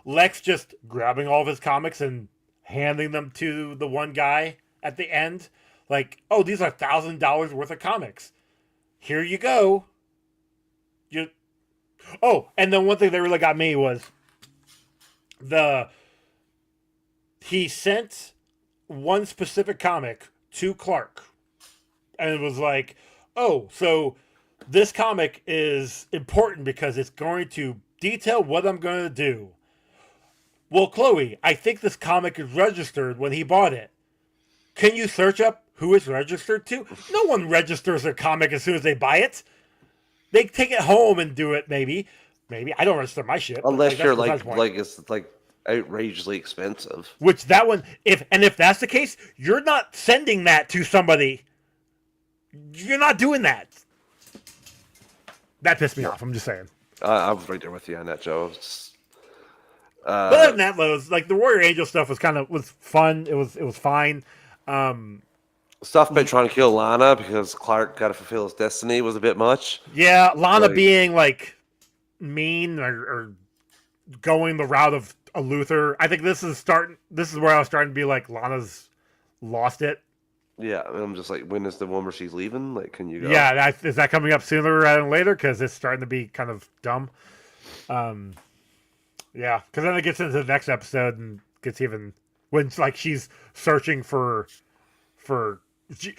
Lex just grabbing all of his comics and handing them to the one guy at the end. Like, oh, these are $1,000 worth of comics. Here you go. You. Oh, and then one thing that really got me was the he sent one specific comic to Clark, and it was like, oh, so this comic is important because it's going to detail what I'm going to do. Well, Chloe, I think this comic is registered when he bought it. Can you search up who it's registered to? No one registers their comic as soon as they buy it. They take it home and do it. Maybe I don't register my shit, but like unless that's you're besides the point. like it's like outrageously expensive. Which that one, if that's the case, you're not sending that to somebody. You're not doing that. That pissed me off. I'm just saying. I was right there with you on that, Joe. But other than that, though, like the Warrior Angel stuff was fun. It was fine. Stuff about trying to kill Lana because Clark got to fulfill his destiny was a bit much. Yeah, Lana Like, being like mean or going the route of a Luther. I think this is starting. This is where I was starting to be like Lana's lost it. yeah, and I'm just like, when is the one where she's leaving? Like, can you go? Yeah, is that coming up sooner rather than later? Because it's starting to be kind of dumb. Yeah, because then it gets into the next episode and gets even when like she's searching for she,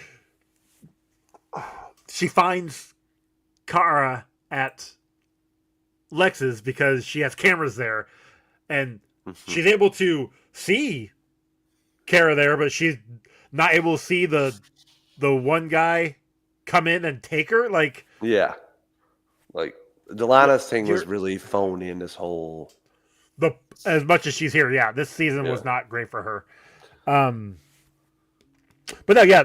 she finds Kara at Lex's because she has cameras there, and she's able to see Kara there, but she's not able to see the one guy come in and take her. Like, Yeah, like the Lana's thing was you're really phony in this whole. the as much as she's here. Yeah, this season was Yeah. not great for her. But no, yeah,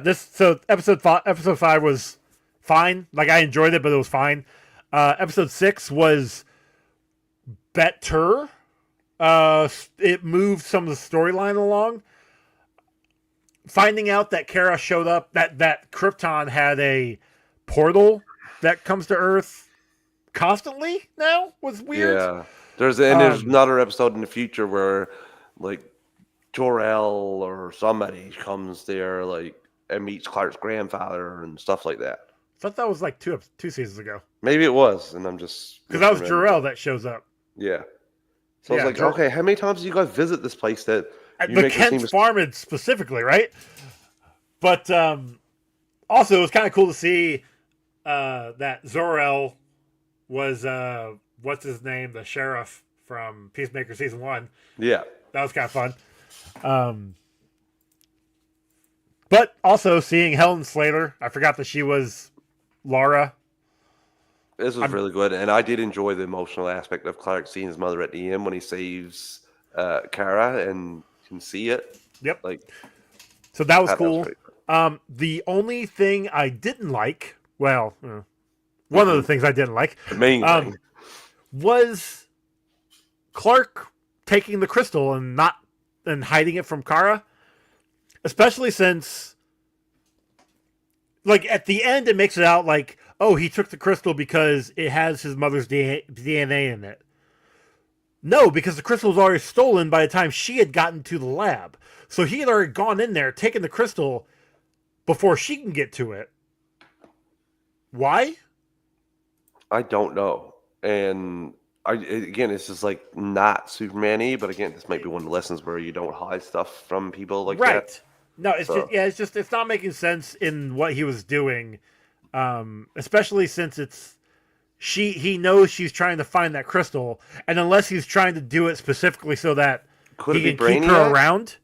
episode 5 was fine. Like I enjoyed it, but it was fine. Episode 6 was better. It moved some of the storyline along. Finding out that Kara showed up, that Krypton had a portal that comes to Earth constantly now was weird. Yeah, there's another episode in the future where like Jor-El or somebody comes there like and meets Clark's grandfather and stuff like that. I thought that was like two seasons ago. Maybe it was, and I'm just Because that was misremembering. Jor-El that shows up. Yeah. So I Yeah, was like, okay, how many times do you guys visit this place that you the make it seem Kent's farm specifically, right? But also, it was kind of cool to see that Zor-El was what's his name, the sheriff from Peacemaker season 1. Yeah. That was kind of fun. But also seeing Helen Slater, I forgot that she was Laura. This was really good, and I did enjoy the emotional aspect of Clark seeing his mother at the end when he saves Kara and can see it. Yep. Like, So that was that was cool. pretty cool. The only thing I didn't like, well, one of the things I didn't like, The main thing. was Clark taking the crystal and hiding it from Kara, especially since, like, at the end it makes it out like, oh, he took the crystal because it has his mother's DNA in it. No, because the crystal was already stolen by the time she had gotten to the lab. So he had already gone in there, taken the crystal before she can get to it. Why? I don't know. And again, it's just like not Superman-y, but again, this might be one of the lessons where you don't hide stuff from people like right. that. No, it's not making sense in what he was doing, especially since he knows she's trying to find that crystal, and unless he's trying to do it specifically so that Could he it be can keep her Brainiac? around.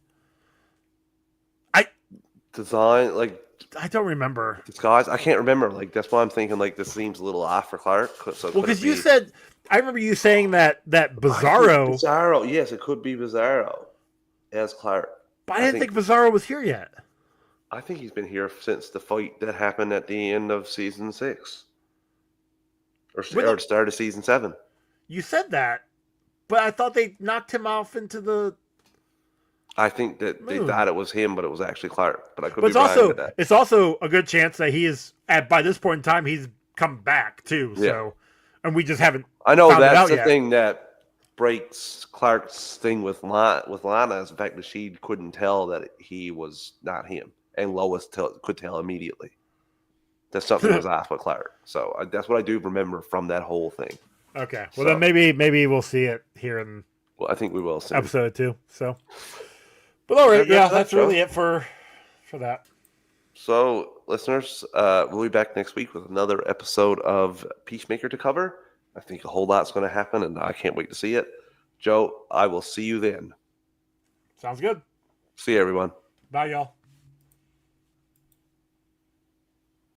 Design, like, I don't remember. disguise? I can't remember. Like, that's why I'm thinking, like, this seems a little off for Clark. So Well, because you said, I remember you saying that Bizarro, Bizarro, yes, it could be Bizarro as Clark. but I didn't think Bizarro was here yet. I think he's been here since the fight that happened at the end of season 6. Or the start of season 7. You said that, but I thought they knocked him off into the... I think that they thought it was him, but it was actually Clark. But I could But be wrong with that. it's also a good chance that he is, by this point in time, he's come back too. So, Yeah. and we just haven't. I know found it that's out the yet. thing that breaks Clark's thing with Lana is the fact that she couldn't tell that he was not him, and Lois could tell immediately. That's something that was off with Clark. So that's what I do remember from that whole thing. Okay, well then maybe we'll see it here in. Well, I think we will soon. Episode 2. So, but all right, yeah, that's really it for that. So, listeners, we'll be back next week with another episode of Peacemaker to cover. I think a whole lot's going to happen, and I can't wait to see it. Joe, I will see you then. Sounds good. See you, everyone. Bye, y'all.